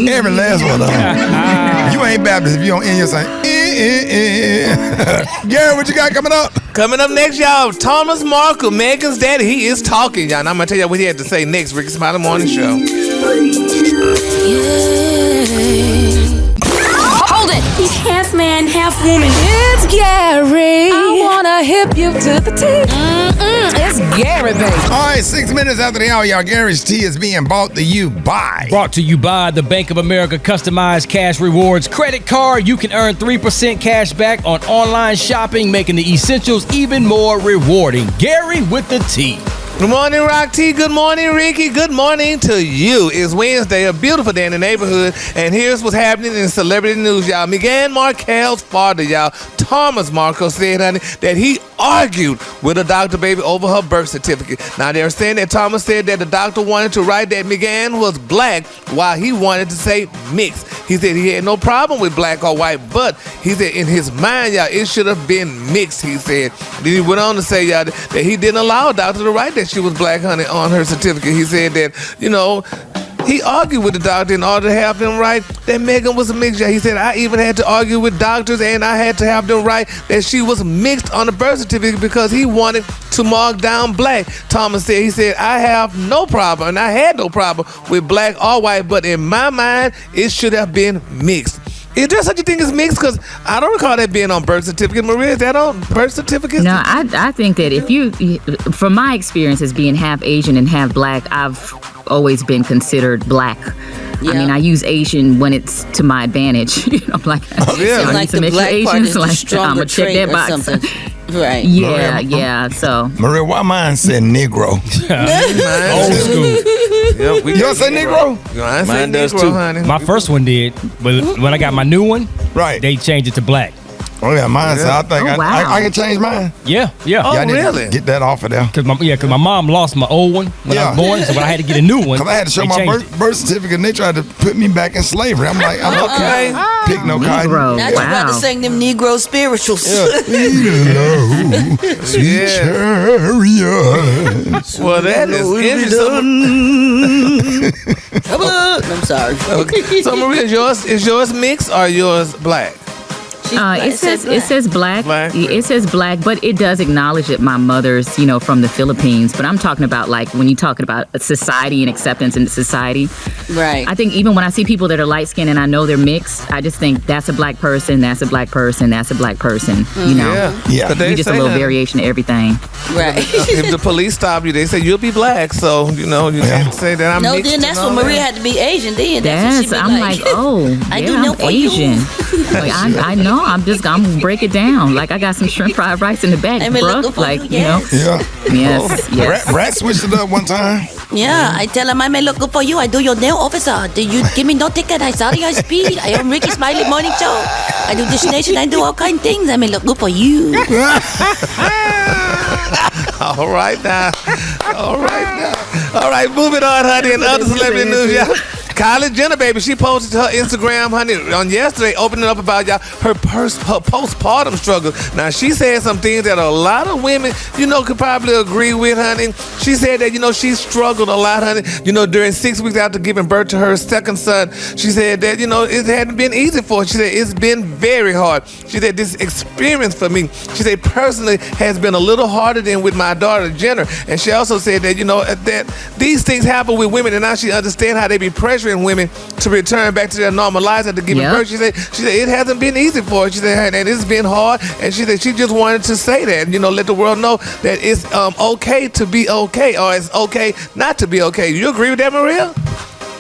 Every last one of them. You ain't Baptist if you don't end your saying. Gary, what you got coming up? Coming up next, y'all, Thomas Markle, Megan's daddy. He is talking, y'all. And I'm going to tell you what he had to say next. Rickey Smiley Morning Show. Hold it. He's half man, half woman. It's Gary. I wanna hip you to the T. It's Gary, baby. All right, 6 minutes after the hour, y'all. Gary's tea is being brought to you by. Brought to you by the Bank of America Customized Cash Rewards Credit Card. You can earn 3% cash back on online shopping, making the essentials even more rewarding. Gary with the T. Good morning, Rock T. Good morning, Ricky. Good morning to you. It's Wednesday, a beautiful day in the neighborhood, and here's what's happening in celebrity news, y'all. Meghan Markle's father, y'all, Thomas Markle, said, honey, that he argued with a doctor, baby, over her birth certificate. Now, they're saying that Thomas said that the doctor wanted to write that Meghan was black while he wanted to say mixed. He said he had no problem with black or white, but he said in his mind, y'all, it should have been mixed, he said. Then he went on to say, y'all, that he didn't allow a doctor to write that she was black, honey, on her certificate. He said that, he argued with the doctor in order to have them write that Megan was a mixed. He said, I even had to argue with doctors and I had to have them write that she was mixed on the birth certificate because he wanted to mark down black. Thomas said, he said, I have no problem, and I had no problem with black or white, but in my mind, it should have been mixed. Is there such a thing as mixed? Because I don't recall that being on birth certificate. Maria, is that on birth certificate? No, I think that if you, from my experience as being half Asian and half black, I've always been considered black. Yeah. I mean, I use Asian when it's to my advantage. I'm like, yeah, like the black part is the stronger trait or something. Right. Yeah, yeah. So, Maria, why mine said Negro? Old school. Yep, you don't say Negro? Mine does too, honey. My first one did, but when I got my new one, right, they changed it to black. Oh yeah, mine. So I think I can change mine. Yeah. Oh, really? Get that off of there. Cause my mom lost my old one when I was born, so when I had to get a new one. Cause I had to show my birth certificate, and they tried to put me back in slavery. I'm like, I'm okay. Pick no cotton. Now you about to sing them Negro spirituals. Well, that is interesting. I'm sorry. Okay. So Maria, is yours mixed or yours black? It says black. It says black, but it does acknowledge that my mother's, from the Philippines. But I'm talking about like when you're talking about society and acceptance in society. Right. I think even when I see people that are light skinned and I know they're mixed, I just think that's a black person, that's a black person, that's a black person. Yeah. You're just a little variation of everything. Right. If the police stop you, they say you'll be black. So you can't say that I'm mixed. No, then that's when Maria had to be Asian. Then that's what I'm like, I do know I'm Asian. Like, I know. I'm gonna break it down. Like I got some shrimp fried rice in the back, bro. Like Yes. Yes. Rat switched it up one time. Yeah, I tell him I may look good for you. I do your nail, officer. Do you give me no ticket? I sorry I speed. I am Rickey Smiley Morning Show. I do destination. I do all kind of things. I may look good for you. All right now. All right, moving on, honey, and other celebrity news, y'all. Kylie Jenner, baby, she posted her Instagram, honey, on yesterday, opening up about y'all her postpartum struggle. Now, she said some things that a lot of women, could probably agree with, honey. She said that, she struggled a lot, honey, during 6 weeks after giving birth to her second son. She said that, it hadn't been easy for her. She said it's been very hard. She said this experience for me, she said personally, has been a little harder than with my daughter, Jenner. And she also said that, that these things happen with women, and now she understands how they be pressuring women to return back to their normal lives after giving birth. She said it hasn't been easy for her. She said, and it's been hard, and she said she just wanted to say that, let the world know that it's okay to be okay, or it's okay not to be okay. You agree with that, Maria?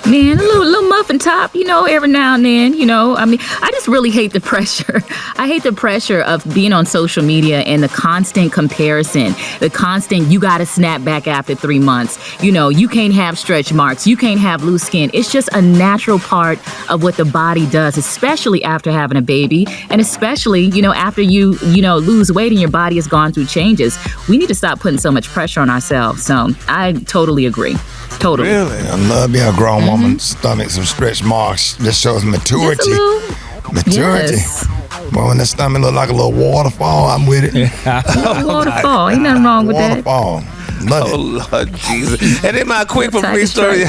Man, a little muffin top, every now and then, I just really hate the pressure. I hate the pressure of being on social media and the constant comparison, the constant, you got to snap back after 3 months. You can't have stretch marks. You can't have loose skin. It's just a natural part of what the body does, especially after having a baby. And especially, after you lose weight and your body has gone through changes. We need to stop putting so much pressure on ourselves. So I totally agree. Totally. Really? I love being a grown woman's stomach, some stretch marks. This shows maturity. Maturity. Yes. Well, when the stomach look like a little waterfall, I'm with it. Waterfall. Ain't nothing wrong with waterfall. Love it. Lord Jesus. And then my quick for free story.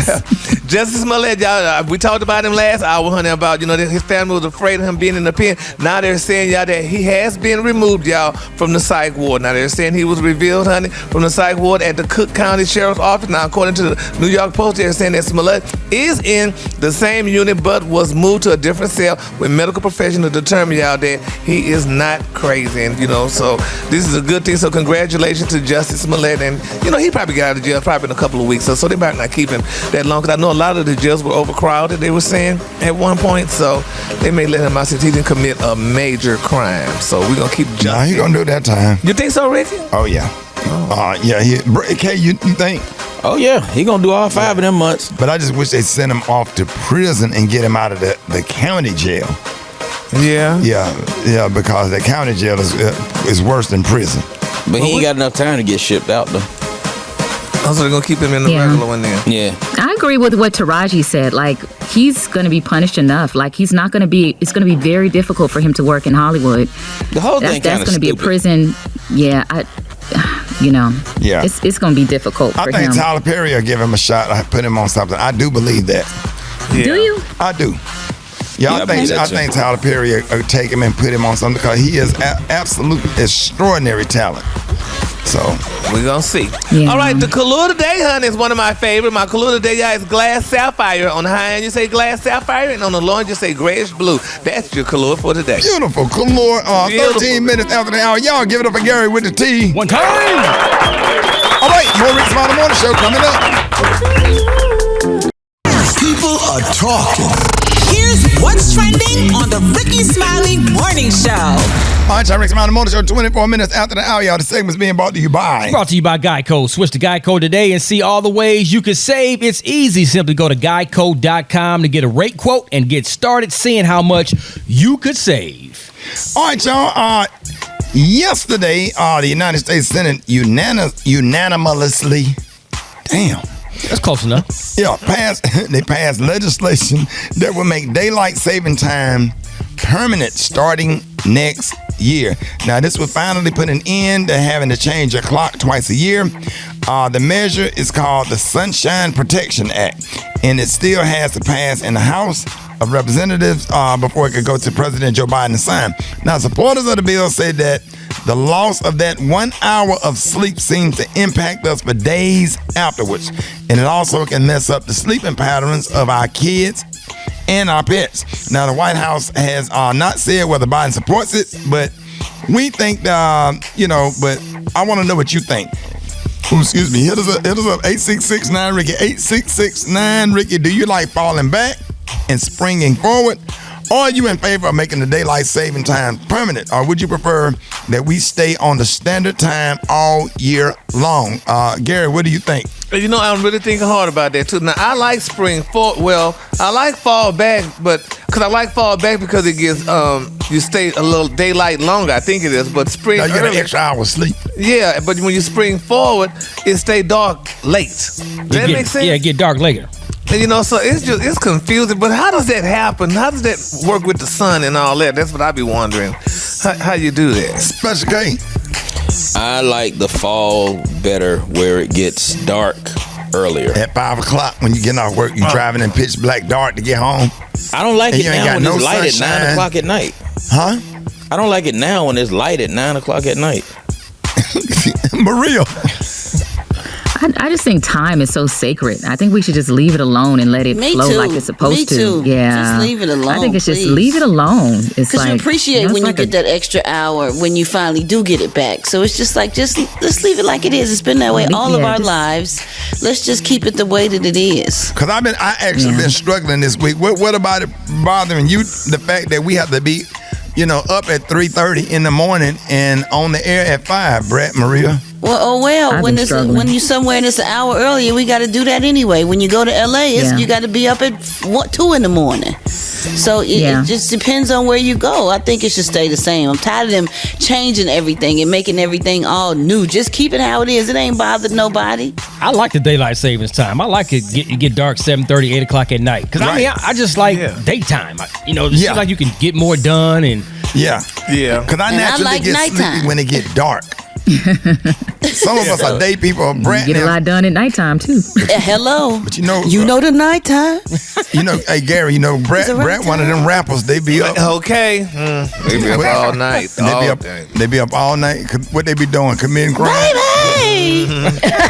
Justice Smollett, y'all, we talked about him last hour, honey, about, that his family was afraid of him being in the pen. Now they're saying, y'all, that he has been removed, y'all, from the psych ward. Now they're saying he was revealed, honey, from the psych ward at the Cook County Sheriff's Office. Now, according to the New York Post, they're saying that Smollett is in the same unit, but was moved to a different cell with medical professionals to determine, y'all, that he is not crazy. And, so this is a good thing. So congratulations to Justice Smollett. And, he probably got out of jail probably in a couple of weeks. So they might not keep him that long. Because I know a lot of the jails were overcrowded, they were saying, at one point. So they may let him out since he didn't commit a major crime. So we're going to keep Justice. Nah, he going to do it that time. You think so, Ricky? Oh, yeah. Kay, you think? Oh, yeah. He going to do all 5 of them months. But I just wish they sent him off to prison and get him out of the county jail. Yeah. Yeah, because the county jail is worse than prison. But he ain't got enough time to get shipped out, though. Oh, so they're going to keep him in the regular one then? Yeah. I agree with what Taraji said. Like, he's going to be punished enough. Like, he's not going to be, it's going to be very difficult for him to work in Hollywood. The whole thing that's going to be a prison. Yeah, Yeah. It's going to be difficult for him. I think Tyler Perry will give him a shot. I put him on something. I do believe that. Yeah. Do you? I do. Yeah, I think Tyler Perry will take him and put him on something because he is absolutely extraordinary talent. So we're gonna see. Yeah. All right, the Collier today, honey, is one of my favorite. My Collier today, y'all, is glass sapphire. On the high end, you say glass sapphire, and on the low end, you say grayish blue. That's your Collier for today. Beautiful Collier. 13 minutes after the hour. Y'all give it up for Gary with the T. One time. All right, more Rickey Smiley Morning Show coming up. People are talking. Here's what's trending on the Rickey Smiley Morning Show. All right, Rickey Smiley Morning Show, 24 minutes after the hour, y'all. The segment's being brought to you by Geico. Switch to Geico today and see all the ways you can save. It's easy. Simply go to geico.com to get a rate quote and get started seeing how much you could save. All right, y'all. Yesterday, the United States Senate unanimously, that's close enough. Yeah, they passed legislation that will make daylight saving time permanent starting next year. Now, this would finally put an end to having to change your clock twice a year. The measure is called the Sunshine Protection Act, and it still has to pass in the House of Representatives before it could go to President Joe Biden to sign. Now, supporters of the bill say that the loss of that 1 hour of sleep seems to impact us for days afterwards, and it also can mess up the sleeping patterns of our kids and our pets. Now, the White House has not said whether Biden supports it, but we think, but I want to know what you think. Ooh, excuse me. Hit us up 8669-RICKY. 8669-RICKY. Do you like falling back and springing forward? Or are you in favor of making the daylight saving time permanent? Or would you prefer that we stay on the standard time all year long? Gary, what do you think? I'm really thinking hard about that too. Now, I like spring forward. Well, I like fall back, because I like fall back because it gives you stay a little daylight longer. I think it is, but spring now you get early, an extra hour of sleep. Yeah, but when you spring forward, it stay dark late. Does that make sense? Yeah, it get dark later. And so it's confusing. But how does that happen? How does that work with the sun and all that? That's what I be wondering. How you do that? Special K. I like the fall better where it gets dark earlier. At 5 o'clock when you get off work, you driving in pitch black dark to get home. I don't like And it you ain't now got when no it's light sunshine. at 9 o'clock at night. Huh? I don't like it now when it's light at 9 o'clock at night. Maria. I just think time is so sacred. I think we should just leave it alone and let it Me flow too. like it's supposed Me to. too. Yeah. Just leave it alone, I think it's just please. leave it alone. It's Because you like, appreciate it's when you like get that extra hour when you finally do get it back. So it's just like, let's leave it like it is. It's been that way all of our lives. Let's just keep it the way that it is. Because I actually been struggling this week. What about it bothering you? The fact that we have to be, up at 3:30 in the morning and on the air at 5, Brett, Maria. Well, when you somewhere and it's an hour earlier, we got to do that anyway. When you go to LA, you got to be up at 2 in the morning. So it just depends on where you go. I think it should stay the same. I'm tired of them changing everything and making everything all new. Just keep it how it is. It ain't bothered nobody. I like the daylight savings time. I like it get dark 7:30, 8 o'clock at night. Because I just like daytime. It seems like you can get more done and Because I naturally get sleepy when it get dark. Some of us are day people. Brett get a lot done at nighttime too. Hello. But you know the nighttime. Hey Gary, Brett, one of them rappers. They be up. Okay. They be up all night. They be up all night. What they be doing? Committing crimes.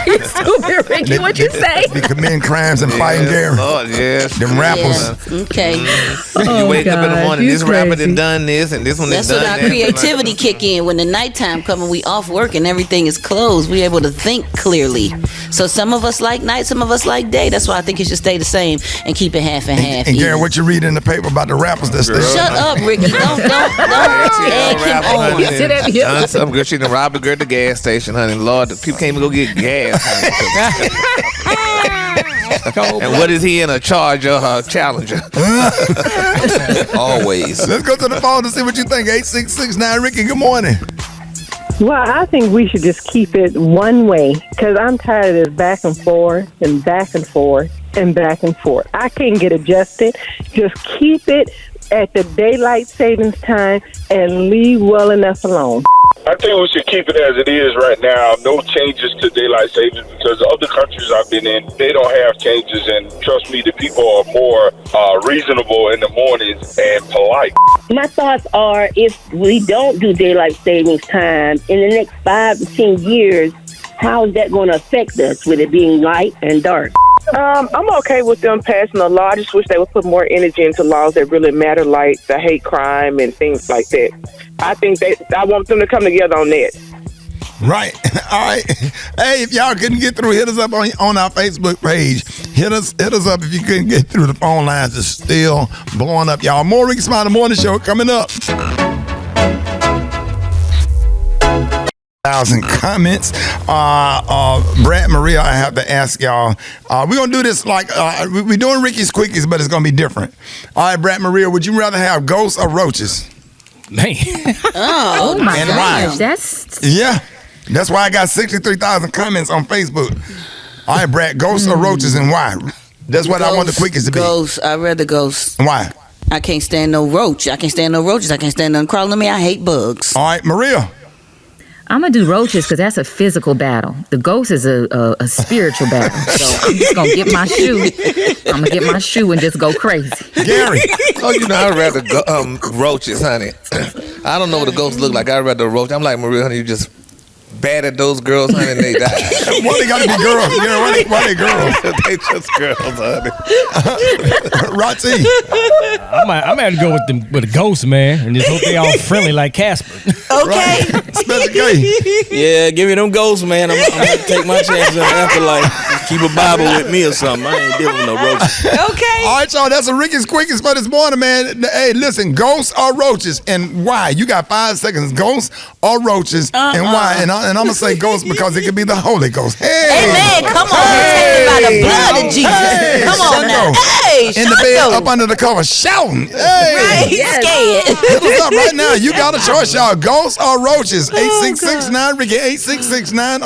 You stupid, Ricky. What you say? Be committing crimes and fighting Gary. Lord, yes. Them rappers. Okay. You wake up in the morning. This rapper done done this, and this one That's done when our that. creativity kick in. When the nighttime come and we off work and everything is closed, we able to think clearly. So some of us like night, some of us like day. That's why I think it should stay the same and keep it half and half. And Gary, what you read in the paper about the rappers that stay? Shut up, Ricky. Don't egg him on. Some girl, she done robbed a girl at the gas station, honey. Lord, the people can't even go get gas. And what is he in a Charger or Challenger? Always. Let's go to the phone to see what you think. 8669 Ricky, good morning. Well, I think we should just keep it one way because I'm tired of this back and forth and back and forth and back and forth. I can't get adjusted. Just keep it at the daylight savings time and leave well enough alone. I think we should keep it as it is right now. No changes to daylight savings because the other countries I've been in, they don't have changes. And trust me, the people are more reasonable in the mornings and polite. My thoughts are if we don't do daylight savings time in the next 5 to 10 years, how is that going to affect us with it being light and dark? I'm okay with them passing a law. I just wish they would put more energy into laws that really matter, like the hate crime and things like that. I want them to come together on that. Right. All right. Hey, if y'all couldn't get through, hit us up on our Facebook page. Hit us up if you couldn't get through. The phone lines is still blowing up, y'all. More Rickey Smiley Morning Show coming up. 1,000 comments. Brad, Maria, I have to ask y'all. We're going to do this like, we're doing Ricky's Quickies, but it's going to be different. All right, Brad, Maria, would you rather have ghosts or roaches? Man. Oh my And gosh. why? That's why I got 63,000 comments on Facebook. All right, Brad, ghosts or roaches and why? That's what I want the Quickies to be. Ghosts. I'd rather ghosts. Why? I can't stand no roach. I can't stand no roaches. I can't stand nothing crawling on me. I hate bugs. All right, Maria. I'm gonna do roaches because that's a physical battle. The ghost is a spiritual battle. So I'm just gonna get my shoe. I'm gonna get my shoe and just go crazy. Gary. I'd rather roaches, honey. I don't know what the ghosts look like. I'd rather roach. I'm like, Maria, honey, you just bad at those girls, honey, and they die. Why they gotta be girls? Yeah, why they girls? They just girls, honey. Roti. I might have to go with the ghost, man, and just hope they all friendly like Casper. Okay. Special K. Yeah, give me them ghosts, man. I'm gonna take my chances in the afterlife. Just keep a Bible with me or something. I ain't dealing with no roaches. Okay. All right, y'all. That's a Ricky's Quickies for this morning, man. Hey, listen, ghosts or roaches, and why? You got 5 seconds. Ghosts or roaches, and why? And I'm gonna say ghosts because it could be the Holy Ghost. Hey, man, come on. Hey. By the blood of Jesus. Hey. Come on now. Hey, in the bed, up under the cover, shouting. Hey, right, scared. Hit us up right now. You got a choice, y'all. Ghosts or roaches? 8669 Ricky. 8669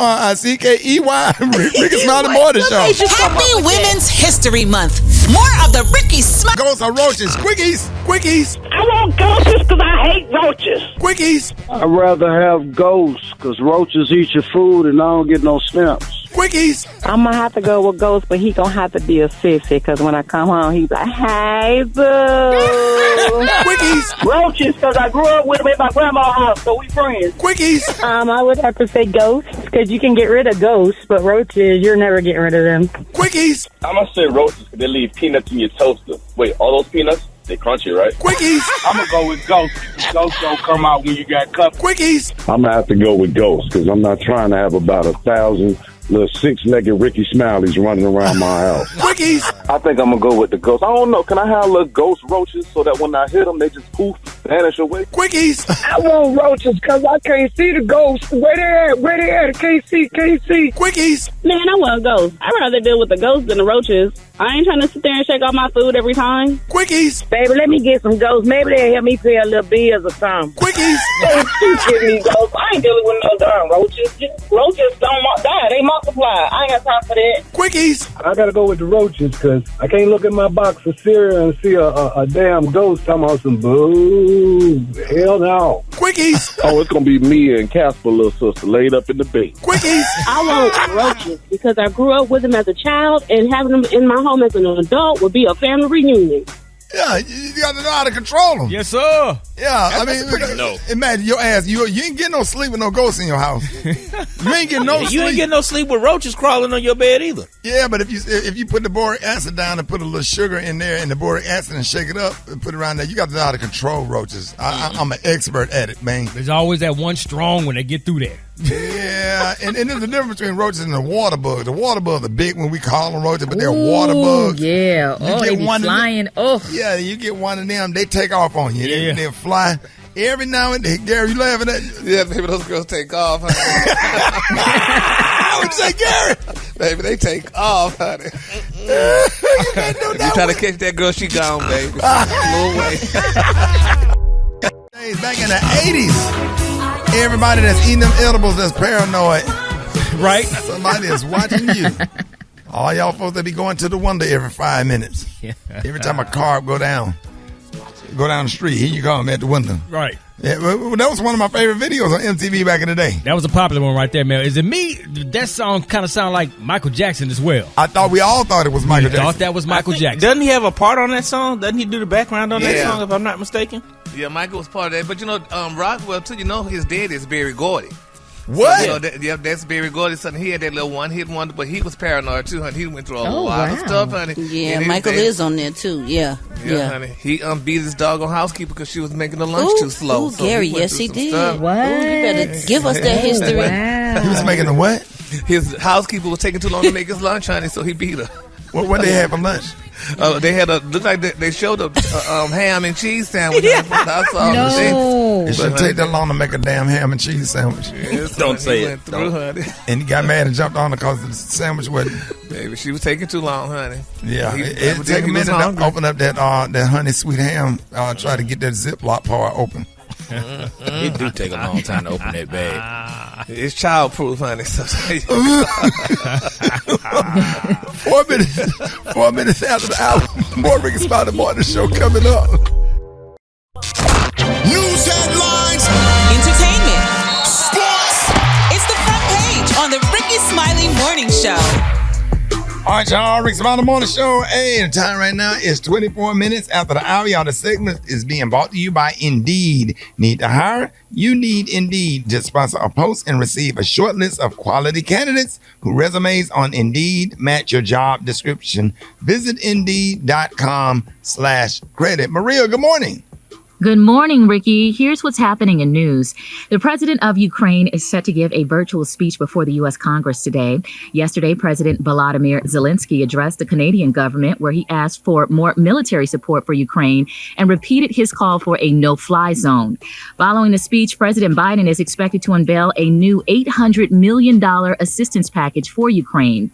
RICKEY. Rickey Smiley Morning. morning show. Happy Women's History Month. More of the Rickey Smiley. Ghosts or roaches? Quickies. Quickies. I want ghosts because I hate roaches. Quickies. I'd rather have ghosts because roaches eat your food and I don't get no stamps. Quickies. I'm going to have to go with Ghost, but he going to have to be a sissy because when I come home, he's like, hey, boo. Quickies. Roaches because I grew up with them at my grandma's house, so we friends. Quickies. I would have to say Ghosts because you can get rid of ghosts, but roaches, you're never getting rid of them. Quickies. I'm going to say roaches because they leave peanuts in your toaster. Wait, all those peanuts? They crunchy, right? Quickies. I'm going to go with ghosts. Ghosts don't come out when you got cups. Quickies. I'm going to have to go with ghosts because I'm not trying to have about 1,000 little six-legged Rickey Smileys running around my house. Quickies. I think I'm going to go with the ghost. I don't know. Can I have little ghost roaches so that when I hit them, they just poof, vanish away? Quickies. I want roaches because I can't see the ghosts. Where they at? Where they at? Can't see. Quickies. Man, I want ghosts. I'd rather deal with the ghosts than the roaches. I ain't trying to sit there and shake off my food every time. Quickies. Baby, let me get some ghosts. Maybe they'll help me pay a little bills or something. Quickies. Don't you give me ghosts. I ain't dealing with no darn roaches. Roaches don't die. They multiply. I ain't got time for that. Quickies. I gotta go with the roaches because I can't look at my box of cereal and see a damn ghost talking about some boo. Hell no. Quickies. Oh, it's going to be me and Casper, little sister, laid up in the bed. Quickies. I want roaches because I grew up with them as a child, and having them in my home as an adult would be a family reunion. Yeah, you got to know how to control them. Yes, sir. Yeah, imagine your ass. You ain't getting no sleep with no ghosts in your house. You ain't getting no sleep. You ain't getting no sleep with roaches crawling on your bed either. Yeah, but if you put the boric acid down and put a little sugar in there and the boric acid and shake it up and put it around there, you got to know how to control roaches. I'm an expert at it, man. There's always that one strong when they get through there. Yeah, and there's a difference between roaches and the water bugs. The water bugs are big when we call them roaches, but they're water bugs. Yeah. You get one flying. Oh. Yeah, you get one of them, they take off on you. Yeah. They fly. Every now and then, Gary, you laughing at? Yeah, baby, those girls take off, honey. I would say, Gary. Baby, they take off, honey. You try to catch that girl, she gone, baby. A little way. Back in the 80s, everybody that's eating them edibles that's paranoid. Right? Somebody is watching you. All y'all folks that be going to the window every 5 minutes. Every time a car go down the street, here you go, I'm at the window. Right. Yeah, that was one of my favorite videos on MTV back in the day. That was a popular one right there, man. Is it me? That song kind of sound like Michael Jackson as well. We all thought it was Michael Jackson. Thought that was Michael Jackson. Doesn't he have a part on that song? Doesn't he do the background on that song, if I'm not mistaken? Yeah, Michael was part of that. But, Rockwell, too, his dad is Berry Gordy. What? So, that's Berry Gordy's son. He had that little one-hit wonder, but he was paranoid, too, honey. He went through a whole lot of stuff, honey. Yeah, Michael is on there, too. Yeah, honey. He beat his doggone housekeeper because she was making the lunch too slow. So Gary, yes, he did. Stuff. What? Ooh, you better give us that history. Wow. He was making the what? His housekeeper was taking too long to make his lunch, honey, so he beat her. What they had for lunch? They had looked like they showed a ham and cheese sandwich. It shouldn't take that long to make a damn ham and cheese sandwich. Don't say it. And he got mad and jumped on her because the sandwich wasn't. Baby, she was taking too long, honey. Yeah, it take a minute to open up that honey sweet ham. Try to get that Ziploc part open. It do take a long time to open that bag. It's childproof, honey. 4 minutes after the hour, more Rickey Smiley Morning Show coming up. News headlines, entertainment, sports. It's the front page on the Rickey Smiley Morning Show. All right, y'all. Rickey Smiley Morning Show. Hey, the time right now is 24 minutes after the hour. Y'all, the segment is being brought to you by Indeed. Need to hire? You need Indeed. Just sponsor a post and receive a short list of quality candidates whose resumes on Indeed match your job description. Visit Indeed.com/credit. Maria, good morning. Good morning, Ricky. Here's what's happening in news. The president of Ukraine is set to give a virtual speech before the U.S. Congress today. Yesterday, President Volodymyr Zelensky addressed the Canadian government where he asked for more military support for Ukraine and repeated his call for a no-fly zone. Following the speech, President Biden is expected to unveil a new $800 million assistance package for Ukraine.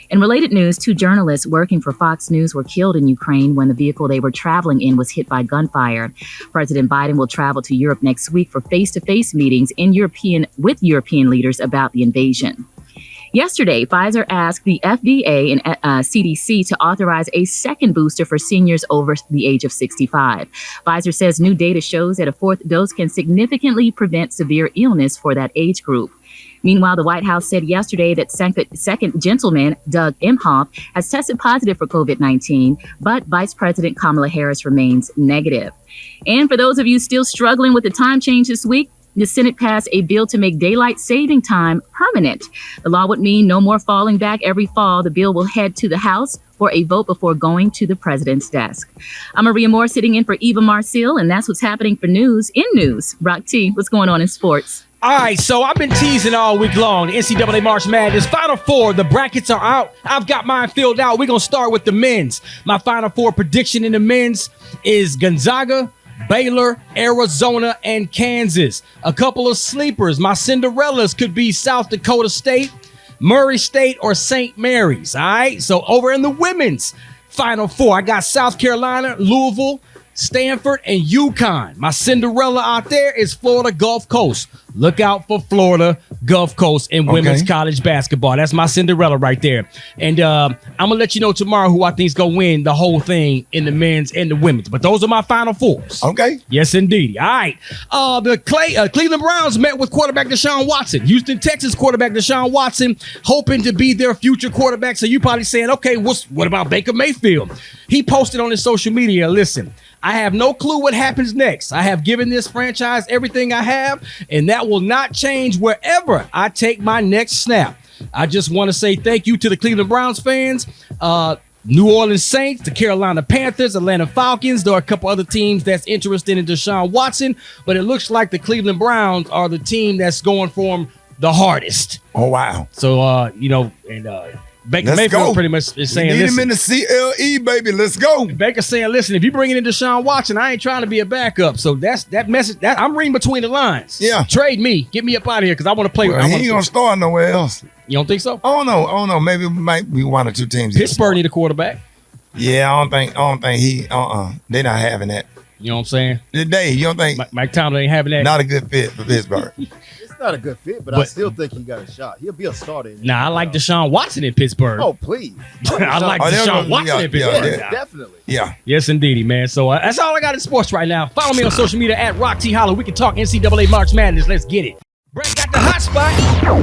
In related news, 2 journalists working for Fox News were killed in Ukraine when the vehicle they were traveling in was hit by gunfire. President Biden will travel to Europe next week for face-to-face meetings with European leaders about the invasion. Yesterday, Pfizer asked the FDA and CDC to authorize a second booster for seniors over the age of 65. Pfizer says new data shows that a fourth dose can significantly prevent severe illness for that age group. Meanwhile, the White House said yesterday that second gentleman, Doug Emhoff, has tested positive for COVID-19, but Vice President Kamala Harris remains negative. And for those of you still struggling with the time change this week, the Senate passed a bill to make daylight saving time permanent. The law would mean no more falling back every fall. The bill will head to the House for a vote before going to the president's desk. I'm Maria Moore sitting in for Eva Marcille, and that's what's happening for news in news. Rock T, what's going on in sports? All right, so I've been teasing all week long. The NCAA March Madness Final Four, the brackets are out. I've got mine filled out. We're going to start with the men's. My Final Four prediction in the men's is Gonzaga, Baylor, Arizona, and Kansas. A couple of sleepers. My Cinderellas could be South Dakota State, Murray State, or St. Mary's. All right, so over in the women's Final Four, I got South Carolina, Louisville, Stanford, and UConn. My Cinderella out there is Florida Gulf Coast. Look out for Florida Gulf Coast in women's college basketball. That's my Cinderella right there. And I'm going to let you know tomorrow who I think is going to win the whole thing in the men's and the women's. But those are my Final Fours. Okay. Yes, indeed. All right. The Cleveland Browns met with quarterback Deshaun Watson. Houston, Texas quarterback Deshaun Watson, hoping to be their future quarterback. So you probably saying, okay, what about Baker Mayfield? He posted on his social media, listen, I have no clue what happens next. I have given this franchise everything I have, and that will not change wherever I take my next snap. I just want to say thank you to the Cleveland Browns fans, New Orleans Saints, the Carolina Panthers, Atlanta Falcons. There are a couple other teams that's interested in Deshaun Watson, but it looks like the Cleveland Browns are the team that's going for him the hardest. Oh, wow. So, Baker Mayfield pretty much is saying, need him in the CLE, baby. Let's go. Baker's saying, listen, if you bring in Deshaun Watson, I ain't trying to be a backup. So that's that message. That I'm reading between the lines. Yeah. Trade me. Get me up out of here because I want to play. Well, he ain't going to start nowhere else. You don't think so? Oh, no. Maybe it might be one or two teams. Pittsburgh need a quarterback. Yeah, I don't think he, they're not having that. You know what I'm saying? Today, you don't think Mike Tomlin ain't having that? Not a good fit for Pittsburgh. Not a good fit, but I still think he got a shot. He'll be a starter. I like Deshaun Watson in Pittsburgh. Oh, please. I like Deshaun Watson in Pittsburgh. Yeah, definitely. Yeah. Yes, indeedy, man. So that's all I got in sports right now. Follow me on social media at Rock T Holla. We can talk NCAA March Madness. Let's get it. Brett got the hot spot.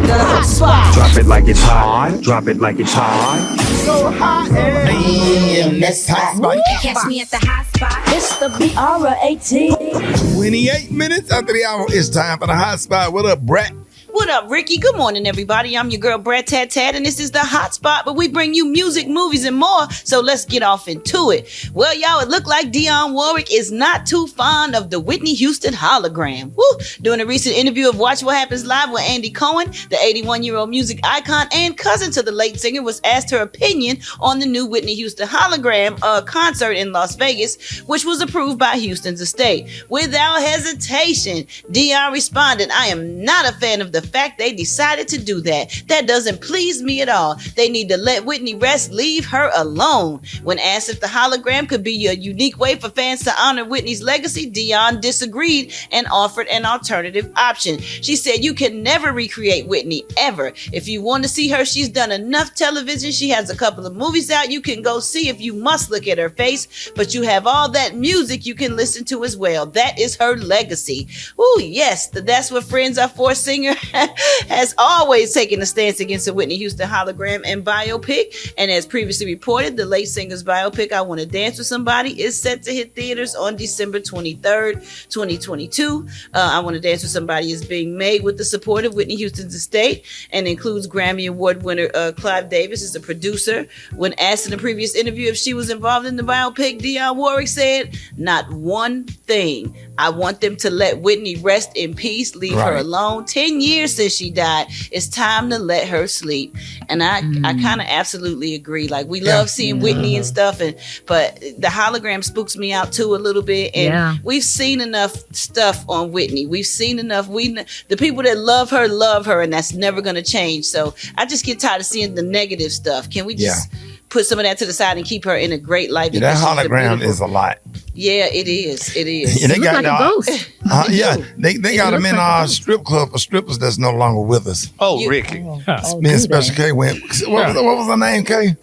The hot spot. Drop it like it's hot. Drop it like it's hot. So hot and that's hot spot. Catch me at the hot spot. It's the BRAT. 28 minutes after the hour, it's time for the hot spot. What up, Brett? What up, Ricky? Good morning, everybody. I'm your girl, Brad Tat, and this is the Hot Spot, but we bring you music, movies, and more, so let's get off into it. Well, y'all, it looked like Dionne Warwick is not too fond of the Whitney Houston hologram. Woo! During a recent interview of Watch What Happens Live with Andy Cohen, the 81-year-old music icon and cousin to the late singer was asked her opinion on the new Whitney Houston hologram concert in Las Vegas, which was approved by Houston's estate. Without hesitation, Dionne responded, I am not a fan of the fact they decided to do that. That doesn't please me at all. They need to let Whitney rest, leave her alone. When asked if the hologram could be a unique way for fans to honor Whitney's legacy, Dionne disagreed and offered an alternative option. She said, you can never recreate Whitney, ever. If you want to see her, she's done enough television. She has a couple of movies out you can go see if you must look at her face, but you have all that music you can listen to as well. That is her legacy. Oh, yes, That's What Friends Are For singer has always taken a stance against the Whitney Houston hologram and biopic. And as previously reported, the late singer's biopic, I Want to Dance with Somebody, is set to hit theaters on December 23rd, 2022. I Want to Dance with Somebody is being made with the support of Whitney Houston's estate and includes Grammy Award winner Clive Davis as a producer. When asked in a previous interview if she was involved in the biopic, Dionne Warwick said, not one thing. I want them to let Whitney rest in peace, leave her alone. 10 years since she died, it's time to let her sleep. And I kind of absolutely agree. Like, we love seeing Whitney and stuff, but the hologram spooks me out too a little bit. And we've seen enough stuff on Whitney. We've seen enough. The people that love her, and that's never going to change. So I just get tired of seeing the negative stuff. Can we just put some of that to the side and keep her in a great light. Yeah, that because she's a hologram beautiful- is a lot. Yeah, it is. It is. Yeah, they got like a ghost. Yeah, they got them in our strip club for strippers that's no longer with us. Oh, Ricky. Me and Special K went. What was her name, K?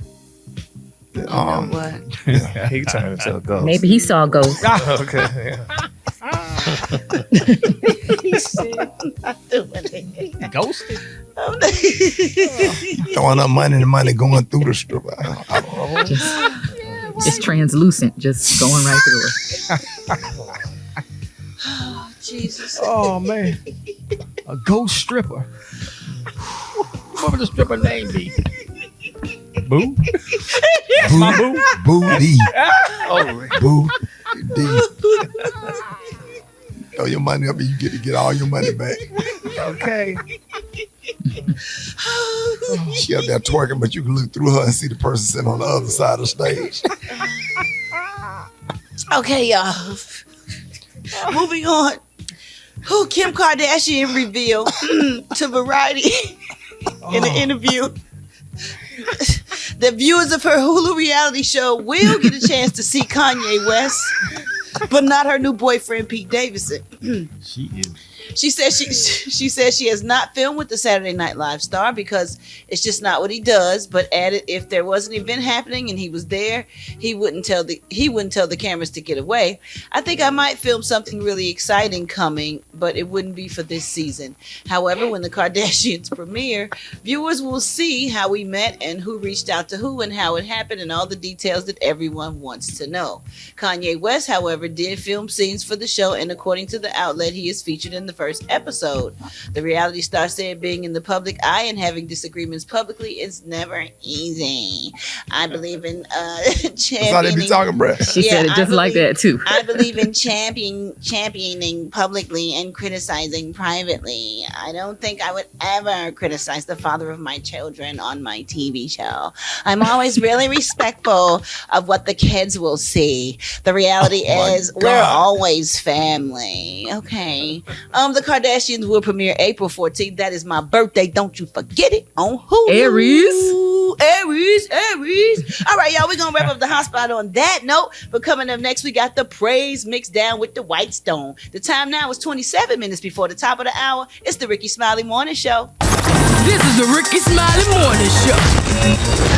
What? He turned into a ghost. Maybe he saw a ghost. Okay. He said, I'm not doing it. Ghosted. Throwing up money and money going through the stripper. I don't know. Just translucent, just going right through her. Oh, Jesus. Oh man, a ghost stripper. What would the stripper name be? Boo. That's my boo. Booty. Oh, Booty. Throw your money up and you get to get all your money back. okay. She up there twerking, but you can look through her and see the person sitting on the other side of the stage. Okay, y'all. Moving on. Who Kim Kardashian revealed to Variety in an interview that viewers of her Hulu reality show will get a chance to see Kanye West, but not her new boyfriend Pete Davidson. She is. She says she has not filmed with the Saturday Night Live star because it's just not what he does, but added if there was an event happening and he was there, he wouldn't tell the cameras to get away. I think I might film something really exciting coming, but it wouldn't be for this season. However, when the Kardashians premiere, viewers will see how we met and who reached out to who and how it happened and all the details that everyone wants to know. Kanye West, however, did film scenes for the show, and according to the outlet, he is featured in the first episode. The reality star said being in the public eye and having disagreements publicly is never easy. I believe in championing. That's how they be talking, bro. She said it just like that too. I believe in championing publicly and criticizing privately. I don't think I would ever criticize the father of my children on my TV show. I'm always really respectful of what the kids will see. The reality is we're always family. Okay. The Kardashians will premiere April 14th. That is my birthday. Don't you forget it on Hulu. Aries. All right, y'all. We're going to wrap up the hot spot on that note. But coming up next, we got the praise mixed down with the White Stone. The time now is 27 minutes before the top of the hour. It's the Rickey Smiley Morning Show. This is the Rickey Smiley Morning Show.